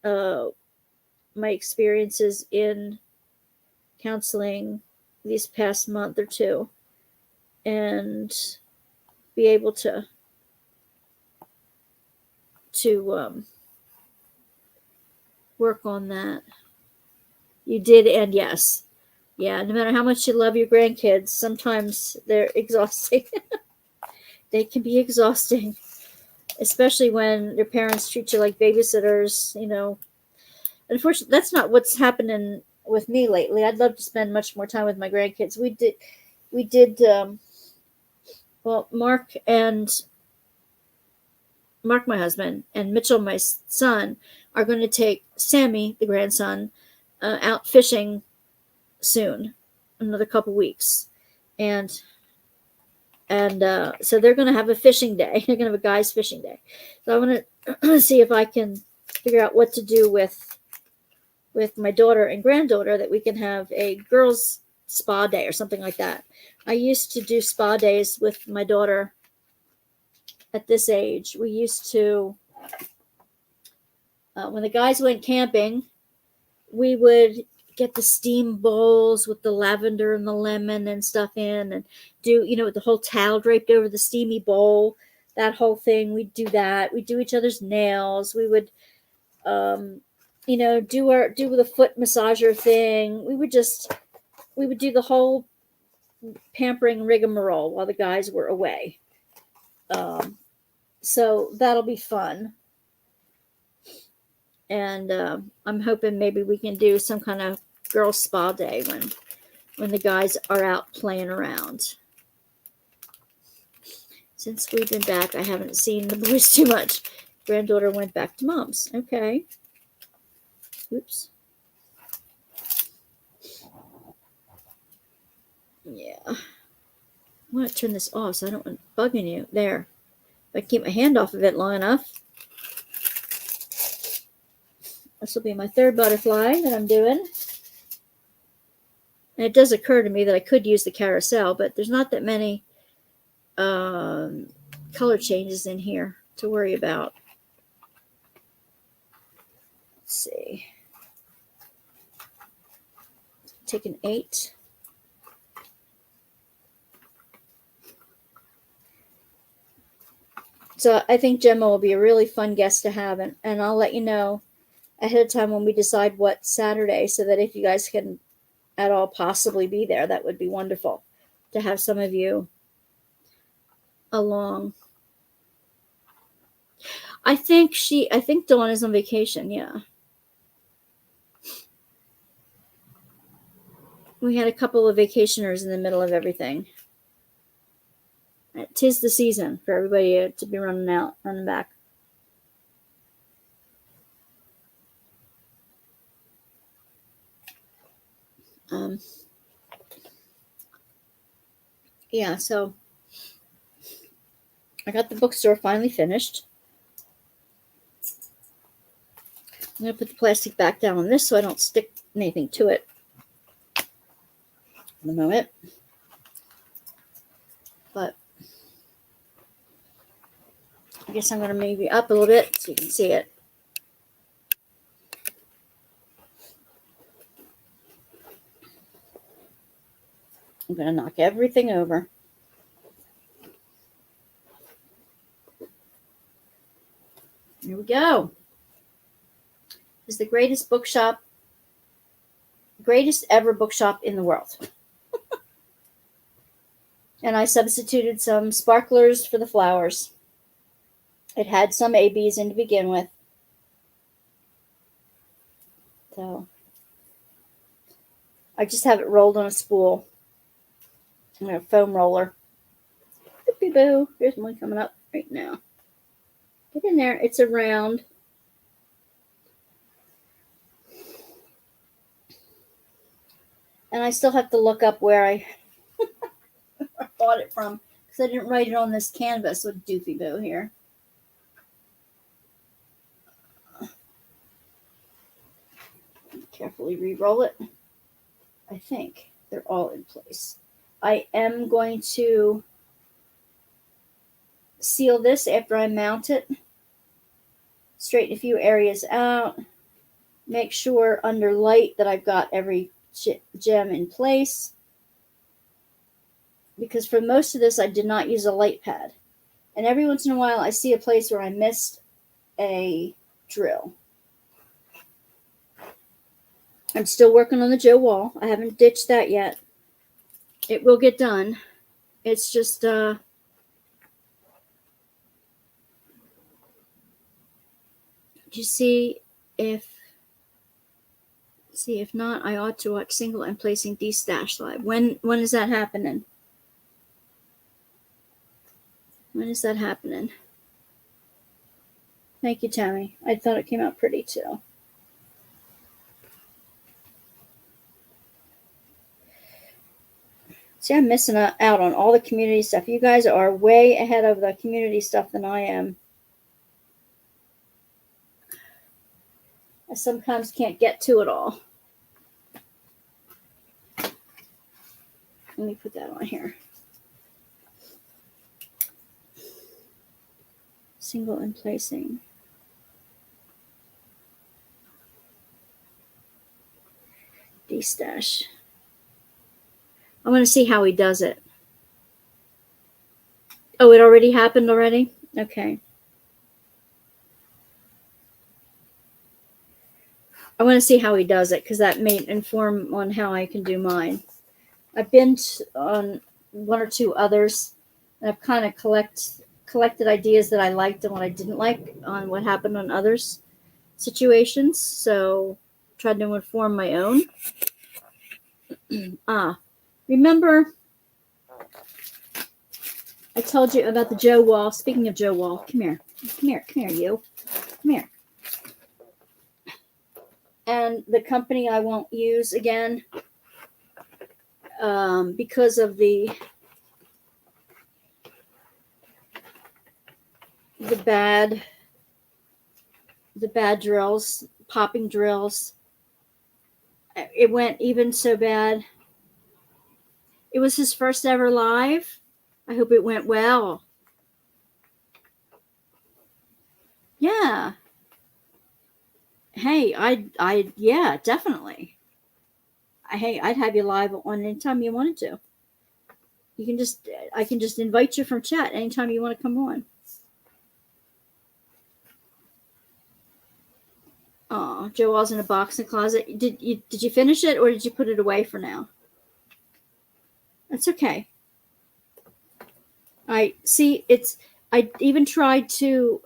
my experiences in counseling these past month or two, and be able to work on that. You did, and yes. Yeah, no matter how much you love your grandkids, sometimes they're exhausting. They can be exhausting, especially when your parents treat you like babysitters, Unfortunately, that's not what's happening with me lately. I'd love to spend much more time with my grandkids. We did, well, Mark, my husband, and Mitchell, my son, are going to take Sammy, the grandson, out fishing soon, another couple weeks, and so they're going to have a fishing day. They're going to have a guys' fishing day. So I want to see if I can figure out what to do with my daughter and granddaughter, that we can have a girls' spa day or something like that. I used to do spa days with my daughter at this age. We used to, when the guys went camping, we would get the steam bowls with the lavender and the lemon and stuff in, and do, the whole towel draped over the steamy bowl, that whole thing. We'd do that. We'd do each other's nails. We would, do the foot massager thing. We would do the whole pampering rigmarole while the guys were away. So that'll be fun. And I'm hoping maybe we can do some kind of girl spa day when the guys are out playing around. Since we've been back, I haven't seen the boys too much. Granddaughter went back to mom's. Okay. Oops. Yeah. I want to turn this off so I don't want it bugging you. There. If I keep my hand off of it long enough. This will be my third butterfly that I'm doing. And it does occur to me that I could use the carousel, but there's not that many color changes in here to worry about. Let's see. Take an 8. So I think Gemma will be a really fun guest to have, and I'll let you know ahead of time when we decide what Saturday, so that if you guys can at all possibly be there, that would be wonderful to have some of you along. I think Dawn is on vacation. Yeah. We had a couple of vacationers in the middle of everything. 'Tis the season for everybody to be running back. Yeah, so I got the bookstore finally finished. I'm going to put the plastic back down on this so I don't stick anything to it for the moment. But I guess I'm going to maybe up a little bit so you can see it. I'm going to knock everything over. Here we go. This is the greatest ever bookshop in the world. And I substituted some sparklers for the flowers. It had some ABs in to begin with. So I just have it rolled on a spool. I'm going to foam roller. Boopy boo. Here's one coming up right now. Get in there. It's a round. And I still have to look up where I bought it from, because I didn't write it on this canvas with doofy bow here. Carefully re-roll it. I think they're all in place. I am going to seal this after I mount it. Straighten a few areas out. Make sure under light that I've got every gem in place. Because for most of this, I did not use a light pad. And every once in a while, I see a place where I missed a drill. I'm still working on the Joe wall. I haven't ditched that yet. It will get done. It's just, you see if not, I ought to watch single and placing D-Stash live. When is that happening? When is that happening? Thank you, Tammy. I thought it came out pretty too. See, I'm missing out on all the community stuff. You guys are way ahead of the community stuff than I am. I sometimes can't get to it all. Let me put that on here. Single and placing. D-Stash. I want to see how he does it. Oh, it already happened already? Okay. I want to see how he does it because that may inform on how I can do mine. I've been on one or two others, and I've kind of collected ideas that I liked and what I didn't like on what happened on others' situations. So tried to inform my own. Remember I told you about the Joe wall. Speaking of Joe wall, come here, you. Come here. And the company I won't use again because of the bad drills, popping drills. It went even so bad. It was his first ever live. I hope it went well. Yeah. Hey, yeah, definitely. Hey, I'd have you live on anytime you wanted to. I can just invite you from chat anytime you want to come on. Oh, Joe Wall's in a box in the closet. Did you finish it or did you put it away for now? That's okay. I even tried to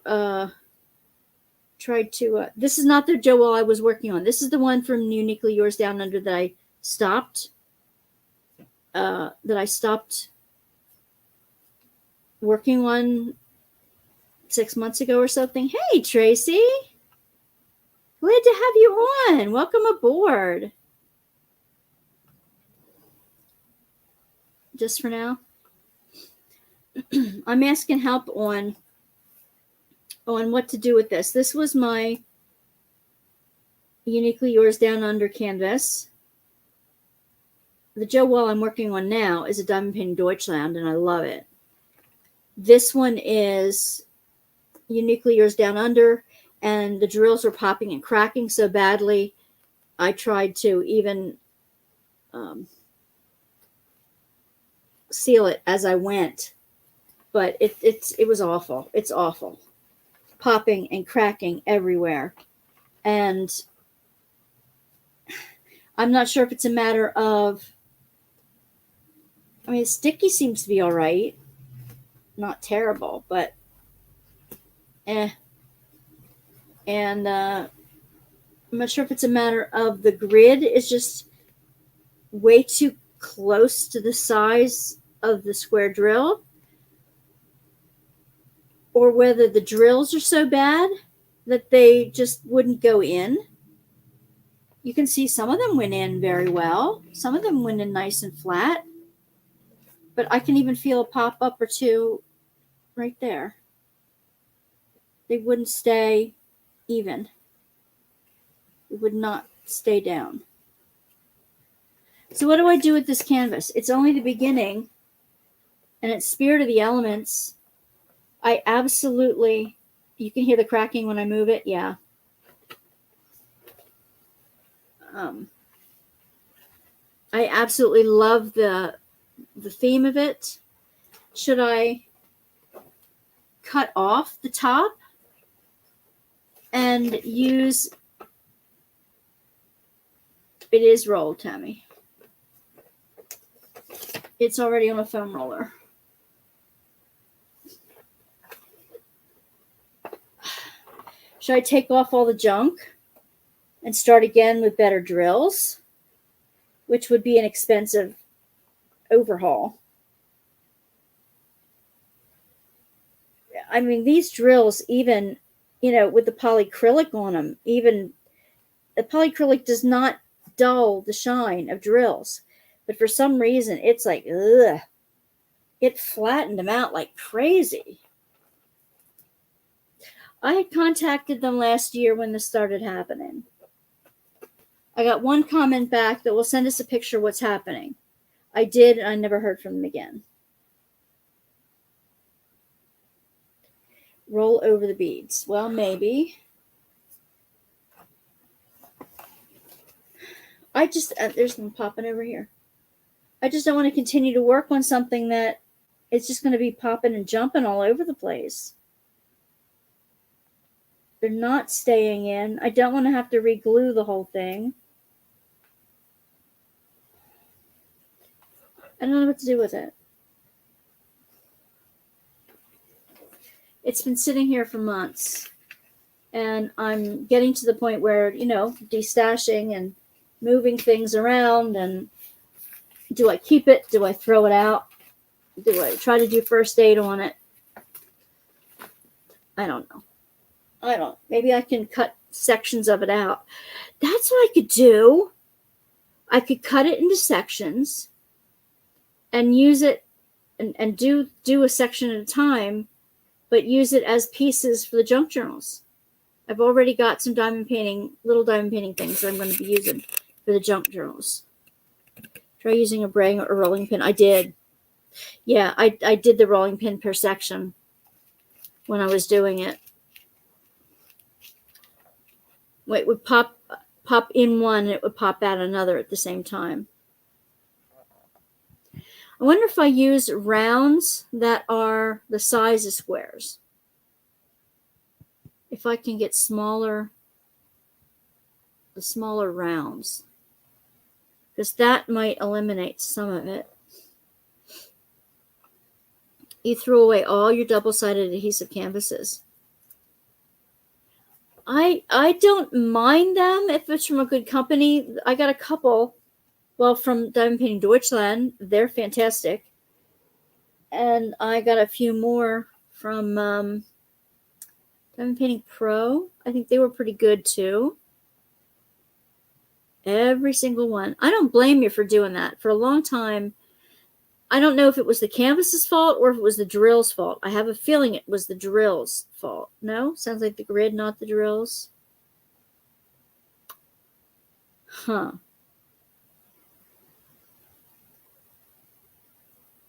this is not the Joe Wall I was working on. This is the one from Uniquely Yours Down Under that I stopped working on 6 months ago or something. Hey, Tracy. Glad to have you on. Welcome aboard. Just for now. I'm asking help on what to do with this. This was my Uniquely Yours Down Under canvas. The Joe Wall I'm working on now is a Diamond Painting Deutschland, and I love it. This one is Uniquely Yours Down Under, and the drills were popping and cracking so badly, I tried to even seal it as I went. But it was awful. It's awful. Popping and cracking everywhere. And I'm not sure if it's a matter of, I mean, sticky seems to be all right. Not terrible, but And I'm not sure if it's a matter of the grid is just way too close to the size of the square drill, or whether the drills are so bad that they just wouldn't go in. You can see some of them went in very well. Some of them went in nice and flat. But I can even feel a pop-up or two right there. They wouldn't stay even. It would not stay down. So what do I do with this canvas? It's only the beginning, and it's Spirit of the Elements. I absolutely, you can hear the cracking when I move it, yeah. I absolutely love the theme of it. Should I cut off the top and use, it is rolled, Tammy. It's already on a foam roller. Should I take off all the junk and start again with better drills, which would be an expensive overhaul? I mean, these drills, even, with the polyacrylic on them, even the polyacrylic does not dull the shine of drills. But for some reason, it's like, ugh. It flattened them out like crazy. I had contacted them last year when this started happening. I got one comment back that will send us a picture of what's happening. I did, and I never heard from them again. Roll over the beads. Well, maybe. I just, there's them popping over here. I just don't want to continue to work on something that it's just going to be popping and jumping all over the place. They're not staying in. I don't want to have to re-glue the whole thing. I don't know what to do with it. It's been sitting here for months. And I'm getting to the point where, destashing and moving things around. And do I keep it? Do I throw it out? Do I try to do first aid on it? I don't know. Maybe I can cut sections of it out. That's what I could do. I could cut it into sections and use it and do a section at a time, but use it as pieces for the junk journals. I've already got some little diamond painting things that I'm going to be using for the junk journals. Try using a brang or a rolling pin. I did. Yeah, I did the rolling pin per section when I was doing it. It would pop in one and it would pop out another at the same time. I wonder if I use rounds that are the size of squares. If I can get the smaller rounds. Because that might eliminate some of it. You threw away all your double-sided adhesive canvases. I don't mind them if it's from a good company. I got a couple, from Diamond Painting Deutschland. They're fantastic. And I got a few more from Diamond Painting Pro. I think they were pretty good too. Every single one. I don't blame you for doing that. For a long time, I don't know if it was the canvas's fault or if it was the drill's fault. I have a feeling it was the drill's fault. No? Sounds like the grid, not the drills. Huh.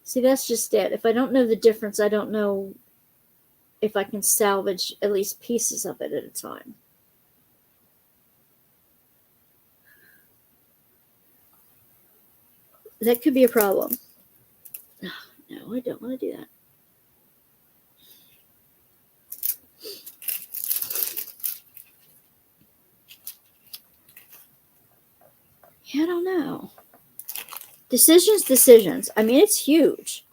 See, that's just it. If I don't know the difference, I don't know if I can salvage at least pieces of it at a time. That could be a problem. No, I don't want to do that. Yeah, I don't know. Decisions. I mean, it's huge.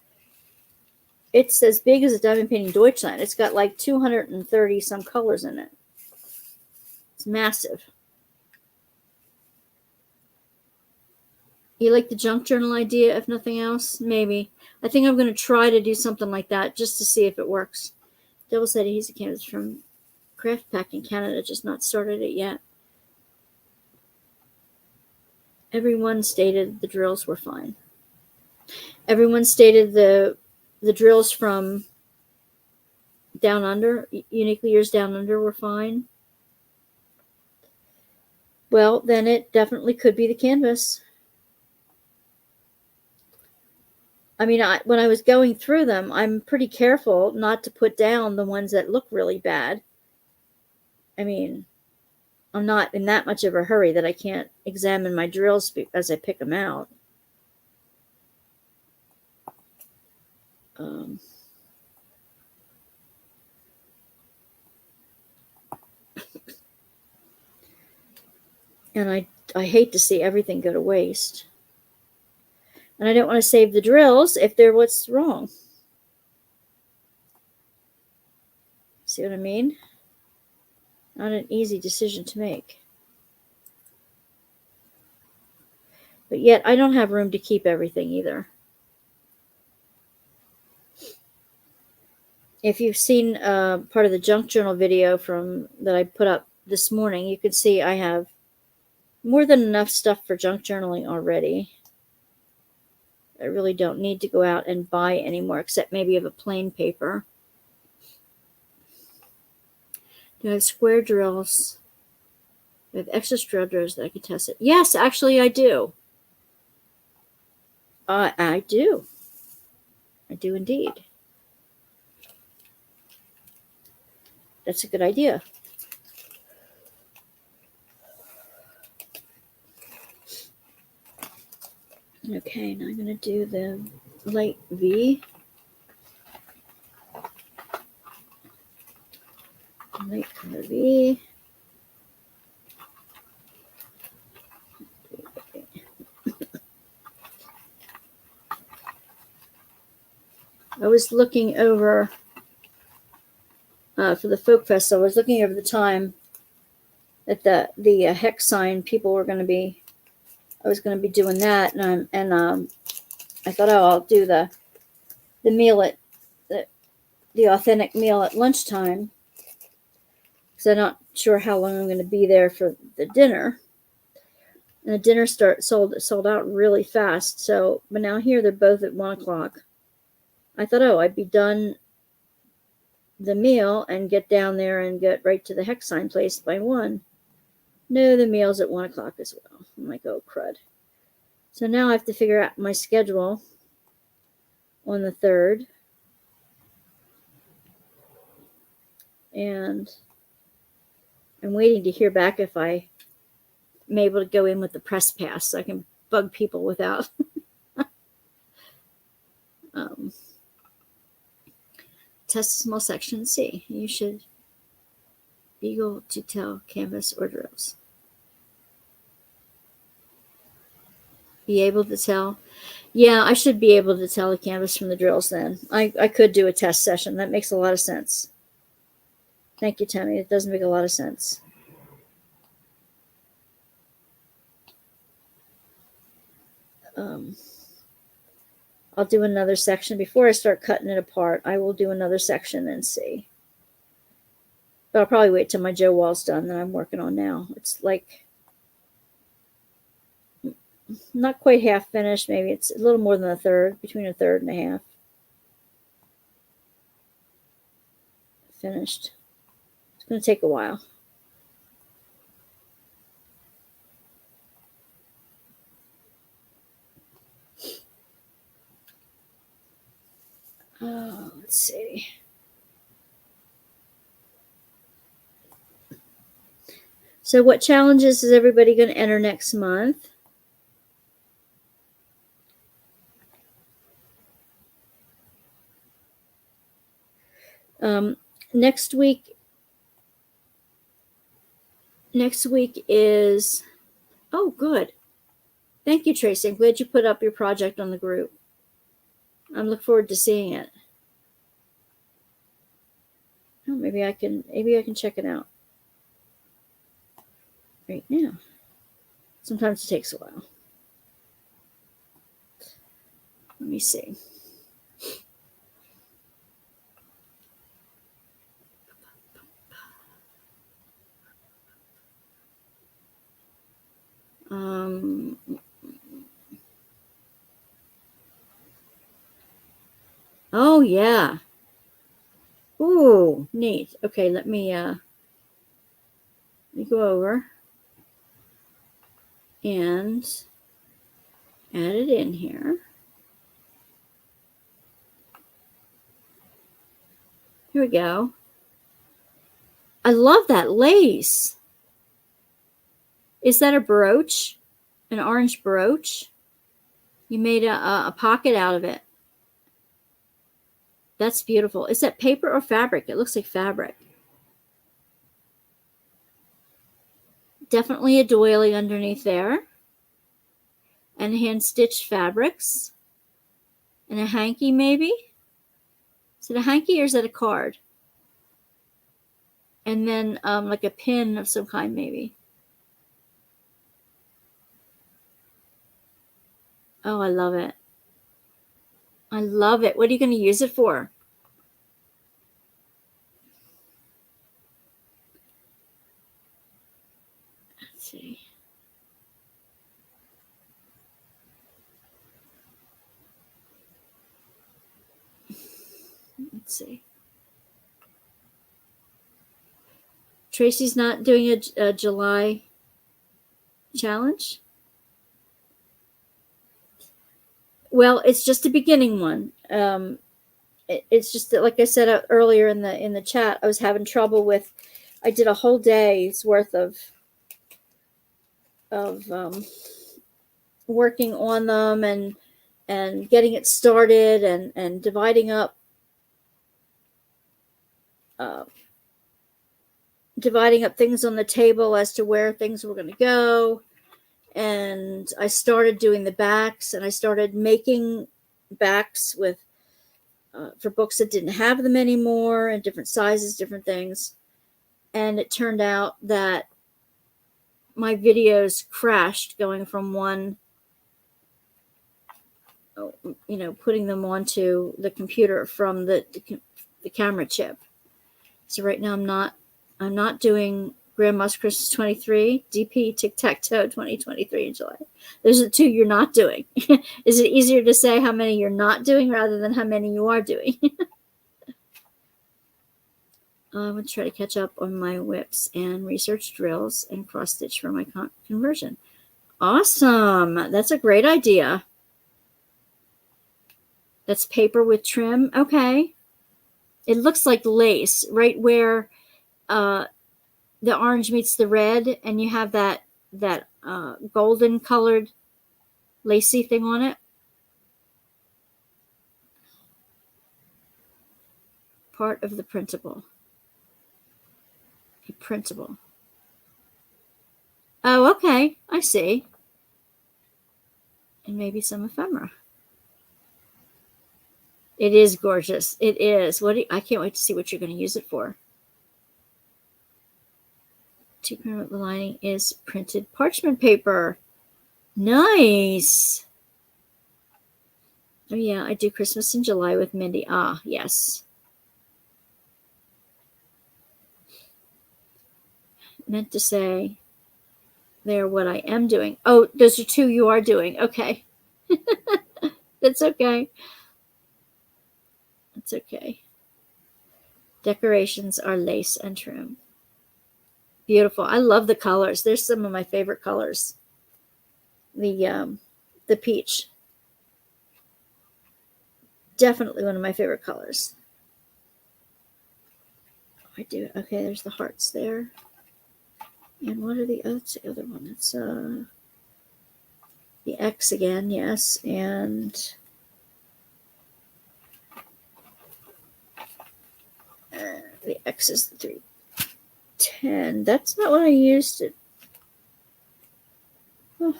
It's as big as a Diamond Painting Deutschland. It's got like 230 some colors in it. It's massive. You like the junk journal idea, if nothing else? Maybe. I think I'm going to try to do something like that just to see if it works. Double-sided adhesive canvas from Craft Pack in Canada, just not started it yet. Everyone stated the drills were fine. Everyone stated the drills from Down Under, Uniquely Yours Down Under, were fine. Well, then it definitely could be the canvas. I mean, when I was going through them, I'm pretty careful not to put down the ones that look really bad. I mean, I'm not in that much of a hurry that I can't examine my drills as I pick them out. And I hate to see everything go to waste. And I don't want to save the drills if they're what's wrong. See what I mean? Not an easy decision to make. But yet, I don't have room to keep everything either. If you've seen part of the junk journal video that I put up this morning, you can see I have more than enough stuff for junk journaling already. I really don't need to go out and buy anymore, except maybe of a plain paper. Do I have square drills? Do I have extra drill drills that I can test it? Yes, actually I do. I do. I do indeed. That's a good idea. Okay, now I'm going to do the light V. Light color V. I was looking over for the Folk Fest. I was looking over the time that the hex sign people were going to be. I was going to be doing that, and I thought, oh, I'll do the meal at the authentic meal at lunchtime, because I'm not sure how long I'm going to be there for the dinner. And the dinner sold out really fast. So, but now here they're both at 1:00. I thought, oh, I'd be done the meal and get down there and get right to the hex sign place by 1. No, the meal's at 1:00 as well. I'm like, oh, crud. So now I have to figure out my schedule on the 3rd. And I'm waiting to hear back if I'm able to go in with the press pass so I can bug people without test a small section. See, you should be able to tell canvas or drills. Be able to tell. Yeah, I should be able to tell the canvas from the drills then. I could do a test session. That makes a lot of sense. Thank you, Tammy. It does make a lot of sense. I'll do another section. Before I start cutting it apart, I will do another section and see. But I'll probably wait till my Joe Wall's done that I'm working on now. It's like not quite half finished. Maybe it's a little more than a third, between a third and a half. Finished. It's going to take a while. Let's see. So what challenges is everybody going to enter next month? Next week is, oh, good. Thank you, Tracy. I'm glad you put up your project on the group. I look forward to seeing it. Oh, maybe I can check it out right now. Sometimes it takes a while. Let me see. Oh, yeah. Ooh, neat. Okay, let me go over and add it in here. Here we go. I love that lace. Is that a brooch? An orange brooch? You made a pocket out of it. That's beautiful. Is that paper or fabric? It looks like fabric. Definitely a doily underneath there. And hand-stitched fabrics. And a hanky, maybe? Is it a hanky or is that a card? And then like a pin of some kind, maybe. Oh, I love it. I love it. What are you going to use it for? Let's see. Let's see. Tracy's not doing a July challenge? Well, it's just a beginning one. It's just that, like I said earlier in the chat, I was having trouble with. I did a whole day's worth of working on them and getting it started and dividing up things on the table as to where things were going to go. And I started doing the backs, and I started making backs with for books that didn't have them anymore, and different sizes, different things. And it turned out that my videos crashed going from one, putting them onto the computer from the camera chip. So right now I'm not doing Grandma's Christmas 23, DP Tic-Tac-Toe 2023 in July. Those are the two you're not doing. Is it easier to say how many you're not doing rather than how many you are doing? I'm going to try to catch up on my whips and research drills and cross stitch for my conversion. Awesome. That's a great idea. That's paper with trim. Okay. It looks like lace right where the orange meets the red, and you have that golden colored lacy thing on it. Part of the printable. A printable. Oh, okay. I see. And maybe some ephemera. It is gorgeous. It is. I can't wait to see what you're going to use it for. The lining is printed parchment paper. Nice. Oh yeah, I do Christmas in July with Mindy. Ah, yes. Meant to say they're what I am doing. Oh, those are two you are doing. Okay. That's okay. That's okay. Decorations are lace and trim. Beautiful. I love the colors. There's some of my favorite colors. The peach. Definitely one of my favorite colors. I do. Okay, there's the hearts there. And what are the other one? It's the X again, yes. And the X is the 310. That's not what I used it. Oh,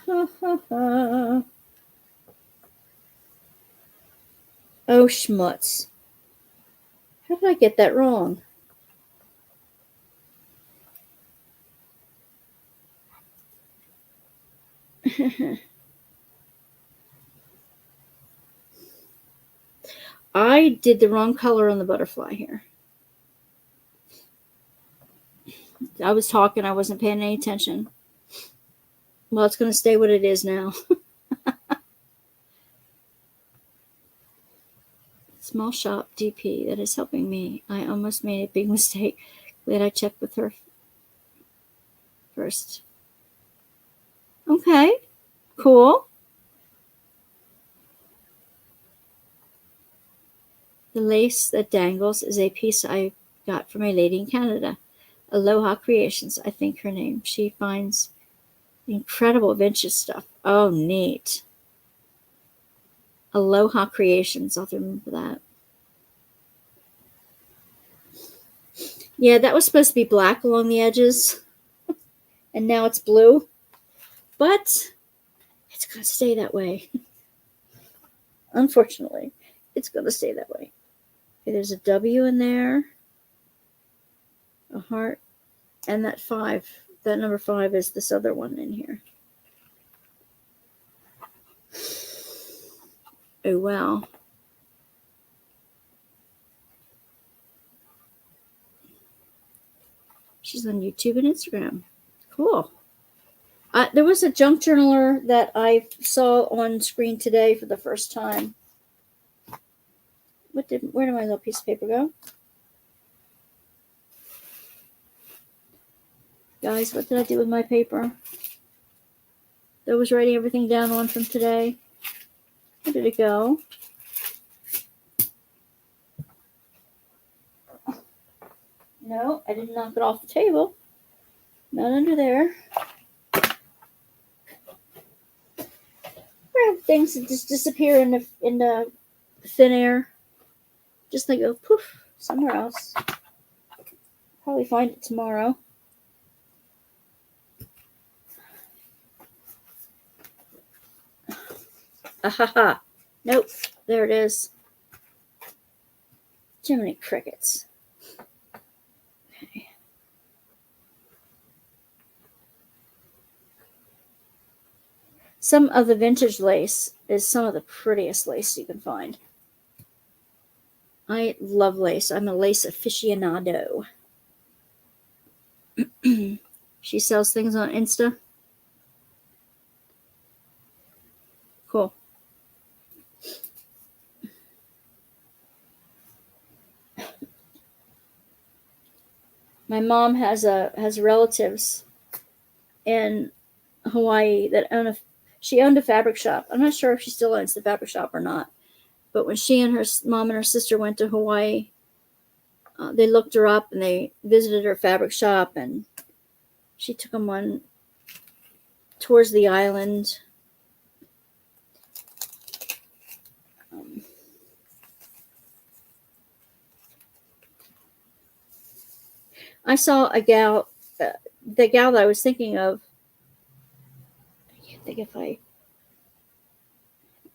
schmutz. How did I get that wrong? I did the wrong color on the butterfly here. I was talking, I wasn't paying any attention. Well, it's going to stay what it is now. Let's Small shop DP that is helping me. I almost made a big mistake. Glad I checked with her first. Okay, cool. The lace that dangles is a piece I got from a lady in Canada. Aloha Creations, I think her name. She finds incredible vintage stuff. Oh, neat. Aloha Creations, I'll have to remember that. Yeah, that was supposed to be black along the edges, and now it's blue. But it's going to stay that way. Unfortunately, it's going to stay that way. Okay, there's a W in there, a heart, and that 5. That number 5 is this other one in here. Oh, wow. She's on YouTube and Instagram. Cool. There was a junk journaler that I saw on screen today for the first time. Where did my little piece of paper go? Guys, what did I do with my paper? I was writing everything down on from today. Where did it go? No, I didn't knock it off the table. Not under there. Things that just disappear in the thin air. Just like go poof somewhere else. Probably find it tomorrow. Ahaha. Nope. There it is. Too many crickets. Okay. Some of the vintage lace is some of the prettiest lace you can find. I love lace. I'm a lace aficionado. She sells things on Insta. Cool. My mom has relatives in Hawaii that she owned a fabric shop. I'm not sure if she still owns the fabric shop or not. But when she and her mom and her sister went to Hawaii, they looked her up and they visited her fabric shop, and she took them on tours the island. I saw a gal, the gal that I was thinking of. I can't think if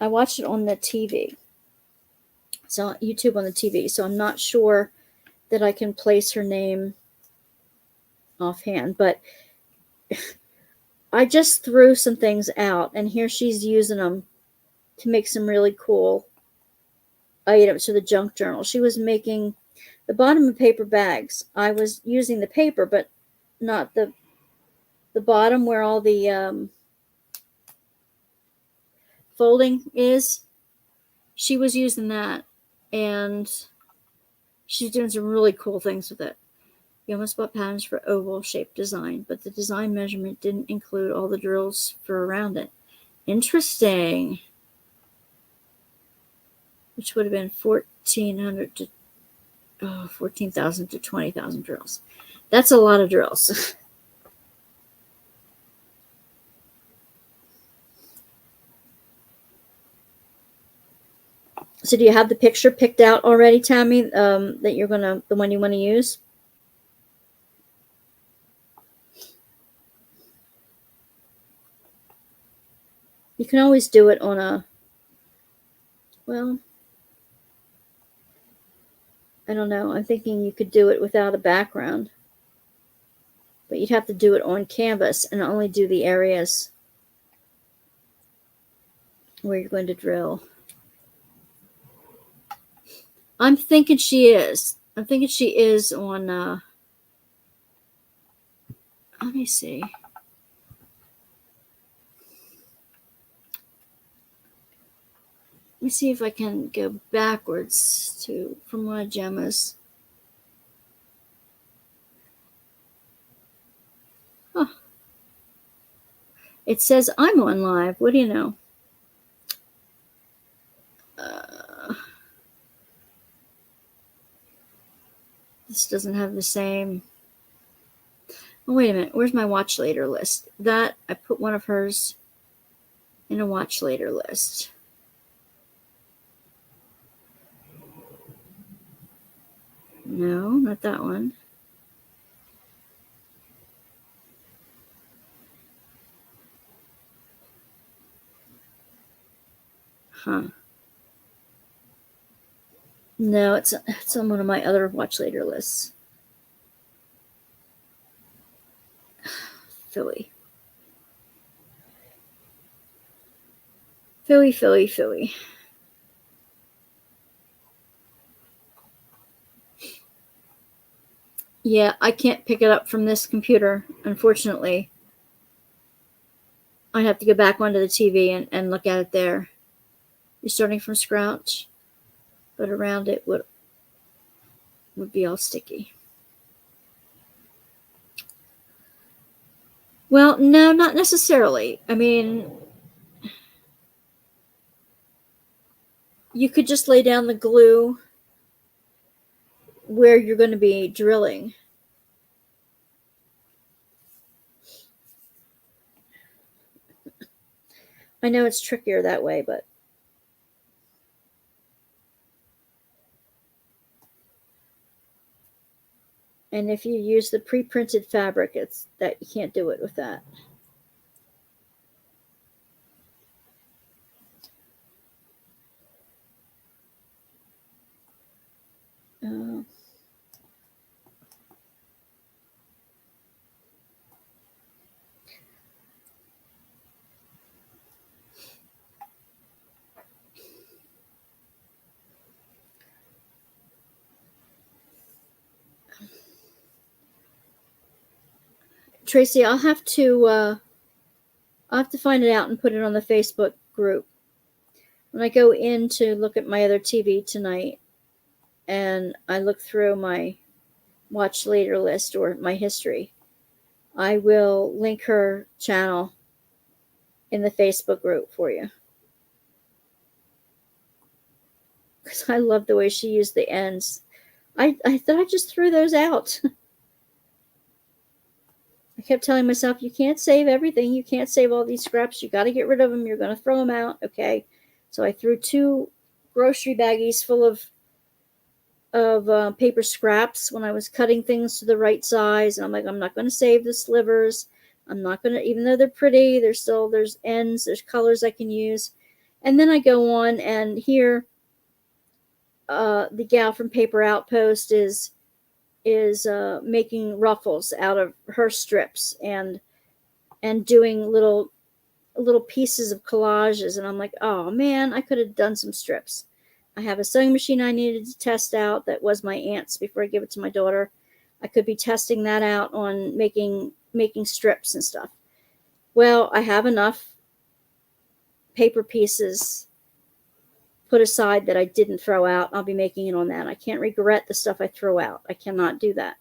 I watched it on the TV. So YouTube on the TV. So I'm not sure that I can place her name offhand, but I just threw some things out, and here she's using them to make some really cool items for the junk journal. She was making the bottom of paper bags. I was using the paper, but not the bottom where all the folding is. She was using that, and she's doing some really cool things with it. We almost bought patterns for oval shaped design, but the design measurement didn't include all the drills for around it. Interesting. Which would have been 14,000 to 20,000 drills. That's a lot of drills. So do you have the picture picked out already, Tammy, that the one you want to use? You can always do it on well, I don't know. I'm thinking you could do it without a background. But you'd have to do it on canvas and only do the areas where you're going to drill. I'm thinking she is. I'm thinking she is on, let me see. me see if I can go backwards from one of Gemma's. Huh. It says I'm on live. What do you know? This doesn't have the same. Oh, wait a minute. Where's my watch later list? That I put one of hers in a watch later list. No, not that one. Huh. No, it's on one of my other watch later lists. Philly. Yeah, I can't pick it up from this computer, unfortunately. I'd have to go back onto the TV and look at it there. You're starting from scratch, but around it would be all sticky. Well, no, not necessarily. I mean, you could just lay down the glue where you're going to be drilling. I know it's trickier that way, but and if you use the pre-printed fabric, it's that you can't do it with that. Tracy, I'll have to find it out and put it on the Facebook group. When I go in to look at my other TV tonight, and I look through my watch later list or my history, I will link her channel in the Facebook group for you. Because I love the way she used the ends. I thought I just threw those out. I kept telling myself, you can't save everything. You can't save all these scraps. You got to get rid of them. You're going to throw them out. Okay. So I threw 2 grocery baggies full of paper scraps when I was cutting things to the right size. And I'm like, I'm not going to save the slivers. I'm not going to, even though they're pretty, there's ends, there's colors I can use. And then I go on, and here, the gal from Paper Outpost is making ruffles out of her strips and doing little pieces of collages. And I'm like, oh man, I could have done some strips. I have a sewing machine I needed to test out. That was my aunt's before I give it to my daughter. I could be testing that out on making strips and stuff. Well, I have enough paper pieces put aside that I didn't throw out. I'll be making it on that. I can't regret the stuff I throw out. I cannot do that.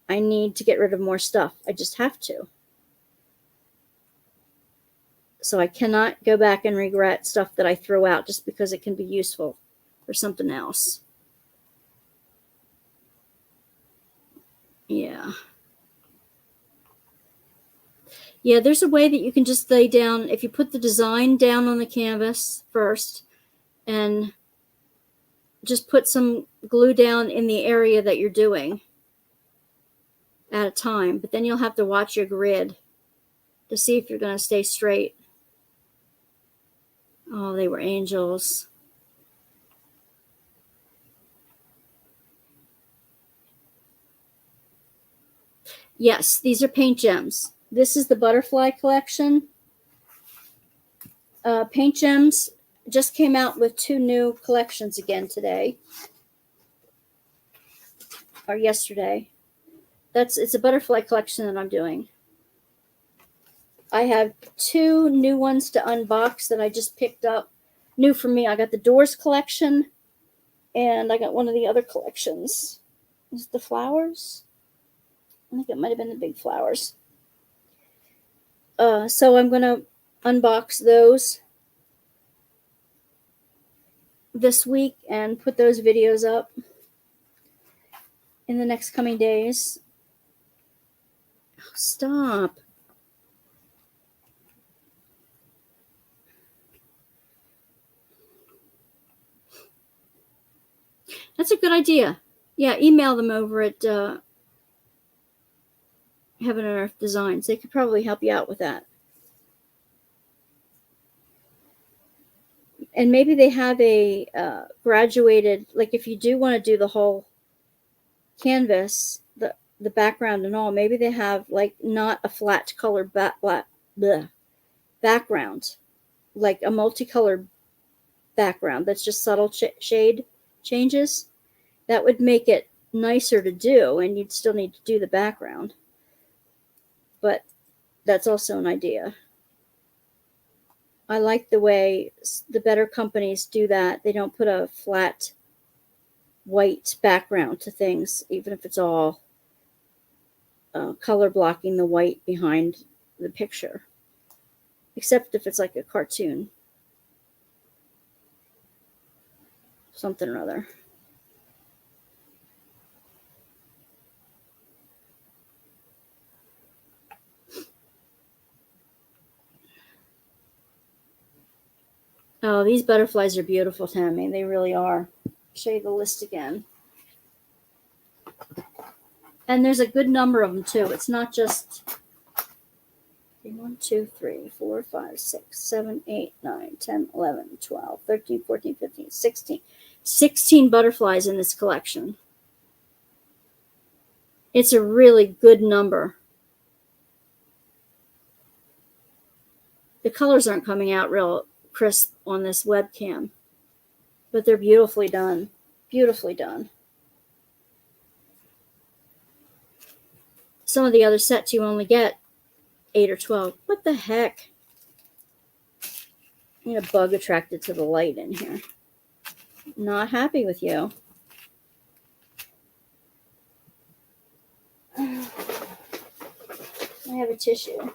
I need to get rid of more stuff. I just have to. So I cannot go back and regret stuff that I throw out just because it can be useful for something else. Yeah. Yeah, there's a way that you can just lay down, if you put the design down on the canvas first and just put some glue down in the area that you're doing at a time, but then you'll have to watch your grid to see if you're going to stay straight. Oh, they were angels. Yes, these are paint gems. This is the butterfly collection. Paint Gems just came out with 2 new collections again today. Or yesterday. It's a butterfly collection that I'm doing. I have 2 new ones to unbox that I just picked up new for me. I got the Doors collection, and I got one of the other collections. Is it the flowers? I think it might have been the big flowers. So I'm going to unbox those this week and put those videos up in the next coming days. Oh, stop. That's a good idea. Yeah, email them over at Heaven and Earth Designs. They could probably help you out with that. And maybe they have a graduated, like if you do want to do the whole canvas, the background and all, maybe they have like not a flat color background, like a multicolored background that's just subtle shade changes. That would make it nicer to do, and you'd still need to do the background. But that's also an idea. I like the way the better companies do that. They don't put a flat white background to things, even if it's all color blocking the white behind the picture, except if it's like a cartoon, something or other. Oh, these butterflies are beautiful, Tammy. They really are. I'll show you the list again. And there's a good number of them, too. It's not just 1, 2, 3, 4, 5, 6, 7, 8, 9, 10, 11, 12, 13, 14, 15, 16. 16 butterflies in this collection. It's a really good number. The colors aren't coming out real crisp on this webcam, but they're beautifully done. Beautifully done. Some of the other sets you only get 8 or 12. What the heck? I need a bug attracted to the light in here. Not happy with you. I have a tissue.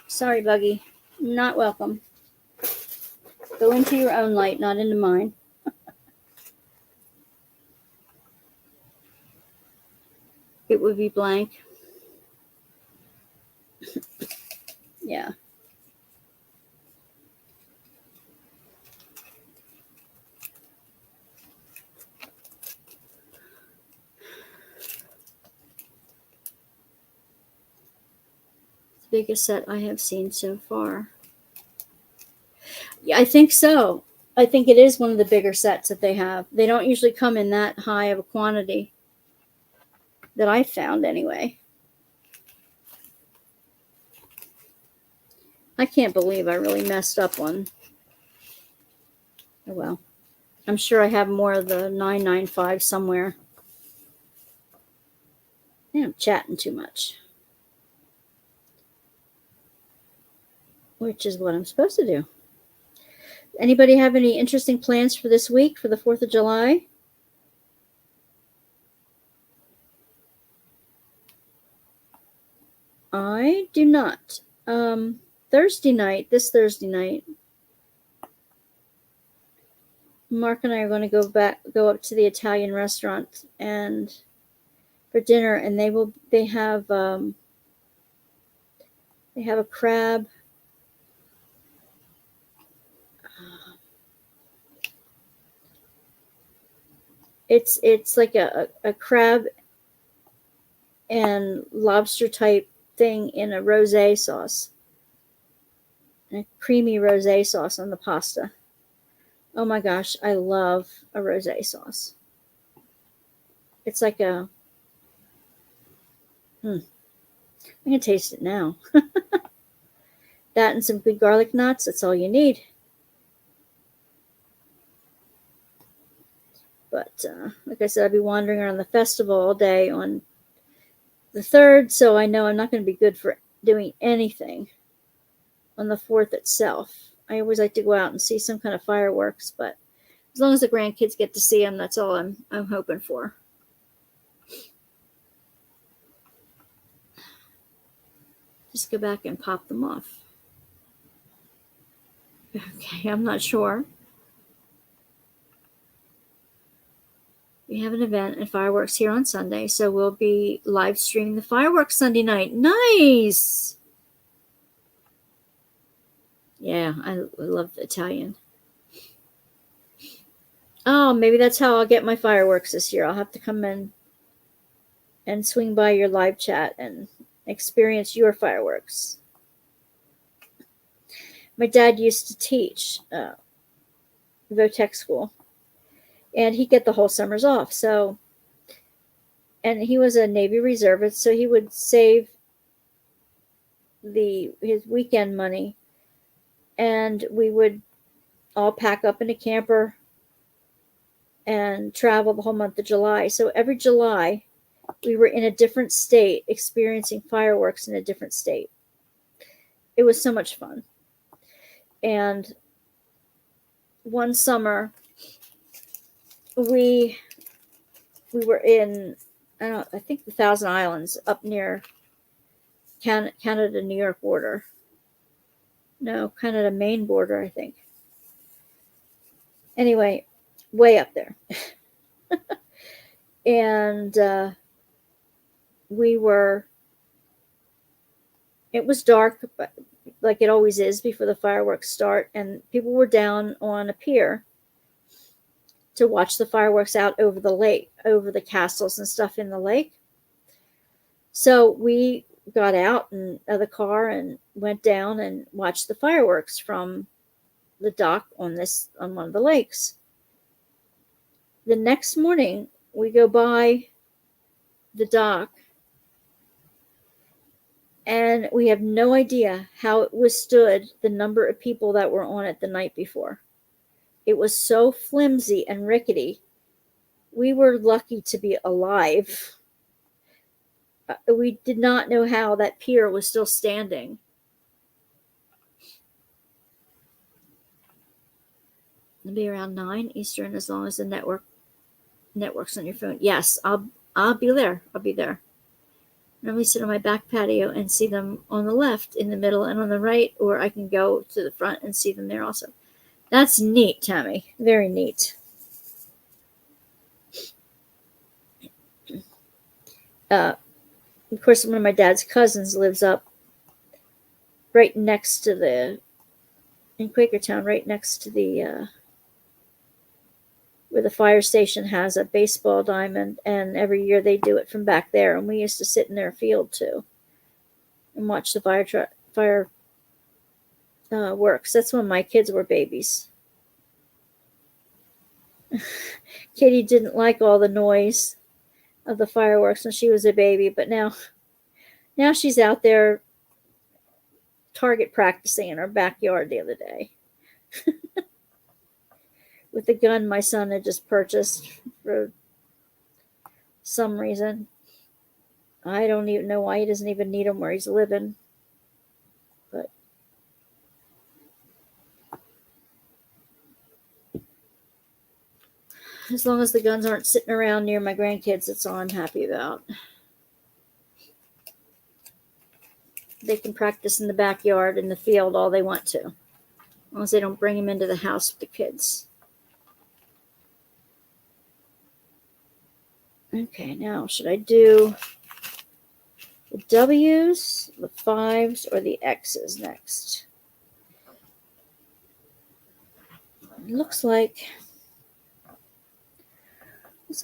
Sorry, Buggy. Not welcome. Go into your own light, not into mine. It would be blank. Yeah. Biggest set I have seen so far. Yeah, I think so. I think it is one of the bigger sets that they have. They don't usually come in that high of a quantity that I found anyway. I can't believe I really messed up one. Oh well. I'm sure I have more of the 995 somewhere. Yeah, I'm chatting too much. Which is what I'm supposed to do. Anybody have any interesting plans for this week, for the 4th of July? I do not. This Thursday night, Mark and I are going to go up to the Italian restaurant and for dinner, and they have a crab. It's like a crab and lobster type thing in a rosé sauce. A creamy rosé sauce on the pasta. Oh my gosh, I love a rosé sauce. It's like I can taste it now. That and some good garlic knots, that's all you need. But like I said, I'll be wandering around the festival all day on the 3rd, so I know I'm not going to be good for doing anything. on the 4th itself. I always like to go out and see some kind of fireworks, but as long as the grandkids get to see them, that's all I'm hoping for. Just go back and pop them off. Okay, I'm not sure. We have an event and fireworks here on Sunday, so we'll be live streaming the fireworks Sunday night. Nice! Yeah, I love Italian. Oh, maybe that's how I'll get my fireworks this year. I'll have to come in and swing by your live chat and experience your fireworks. My dad used to teach Votech school, and he'd get the whole summers off. So, and he was a Navy reservist, so he would save his weekend money, and we would all pack up in a camper and travel the whole month of July. So every July, we were in a different state, experiencing fireworks in a different state. It was so much fun. And one summer, we were in, I think the Thousand Islands, up near Canada-New York border. No, Canada-Maine border, I think. Anyway, way up there. And it was dark, but like it always is before the fireworks start, and people were down on a pier to watch the fireworks out over the lake, over the castles and stuff in the lake. So we got out of the car and went down and watched the fireworks from the dock on one of the lakes. The next morning, we go by the dock, and we have no idea how it withstood the number of people that were on it the night before. It was so flimsy and rickety. We were lucky to be alive. We did not know how that pier was still standing. It'll be around 9 Eastern, as long as the network's on your phone. Yes, I'll be there. I'll be there. And we sit on my back patio and see them on the left, in the middle, and on the right, or I can go to the front and see them there also. That's neat, Tammy. Very neat. Of course, one of my dad's cousins lives up right next to in Quakertown, right next to where the fire station has a baseball diamond, and every year they do it from back there. And we used to sit in their field too and watch the fire works. That's when my kids were babies. Katie didn't like all the noise of the fireworks when she was a baby, but now she's out there target practicing in her backyard the other day with the gun my son had just purchased for some reason. I don't even know why. He doesn't even need them where he's living. But as long as the guns aren't sitting around near my grandkids, that's all I'm happy about. They can practice in the backyard, in the field, all they want to, as long as they don't bring them into the house with the kids. Okay, now should I do the W's, the 5s, or the X's next? It looks like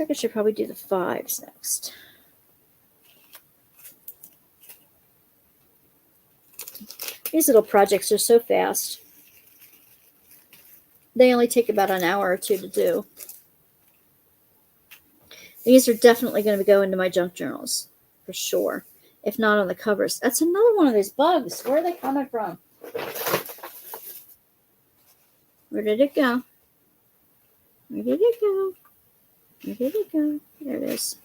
I should probably do the 5s next. These little projects are so fast. They only take about an hour or two to do. These are definitely going to go into my junk journals, for sure. If not on the covers. That's another one of these bugs. Where are they coming from? Where did it go? Where did it go? Where did it go? There it is.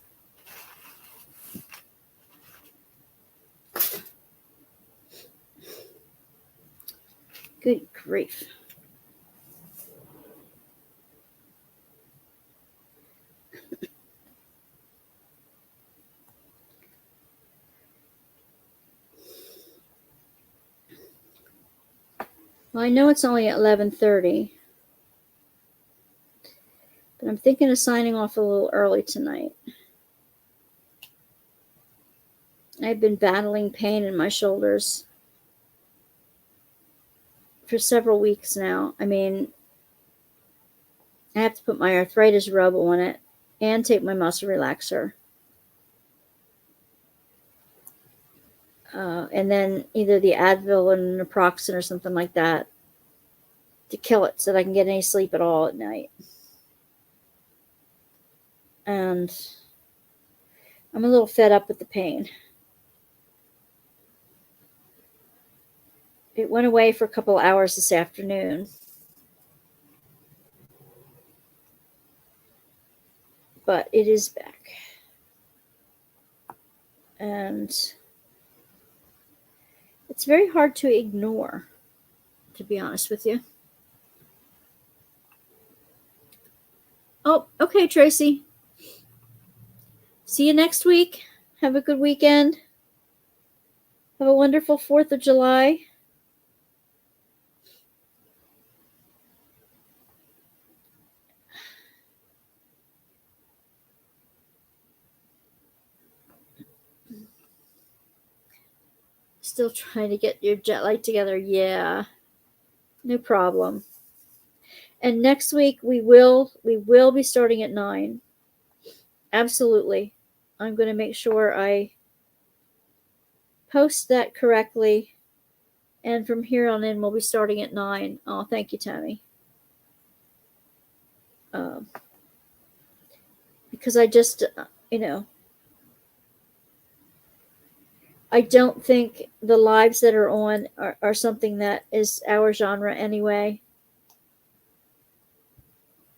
Good grief. Well, I know it's only at 11:30, but I'm thinking of signing off a little early tonight. I've been battling pain in my shoulders for several weeks now. I mean, I have to put my arthritis rub on it and take my muscle relaxer. And then either the Advil and naproxen or something like that to kill it so that I can get any sleep at all at night. And I'm a little fed up with the pain. It went away for a couple hours this afternoon. But it is back. And it's very hard to ignore, to be honest with you. Oh, okay, Tracy. See you next week. Have a good weekend. Have a wonderful 4th of July. Still trying to get your jet lag together. Yeah, no problem. And next week we will be starting at 9. Absolutely. I'm going to make sure I post that correctly. And from here on in, we'll be starting at 9. Oh, thank you, Tammy. Because I just, I don't think the lives that are on are something that is our genre anyway.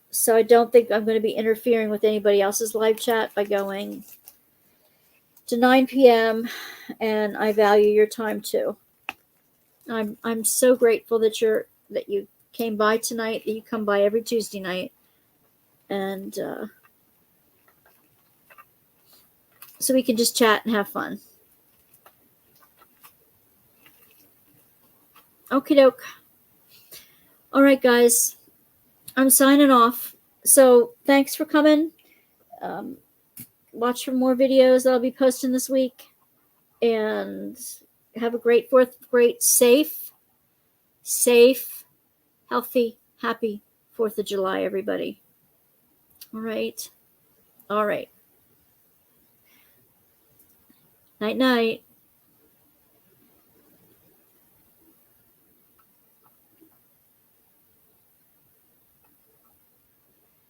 So I don't think I'm going to be interfering with anybody else's live chat by going to 9 p.m. and I value your time too. I'm so grateful that you came by tonight, that you come by every Tuesday night. And so we can just chat and have fun. Okie doke. All right, guys. I'm signing off. So thanks for coming. Watch for more videos that I'll be posting this week. And have a great 4th, great, safe, healthy, happy 4th of July, everybody. All right. All right. Night, night.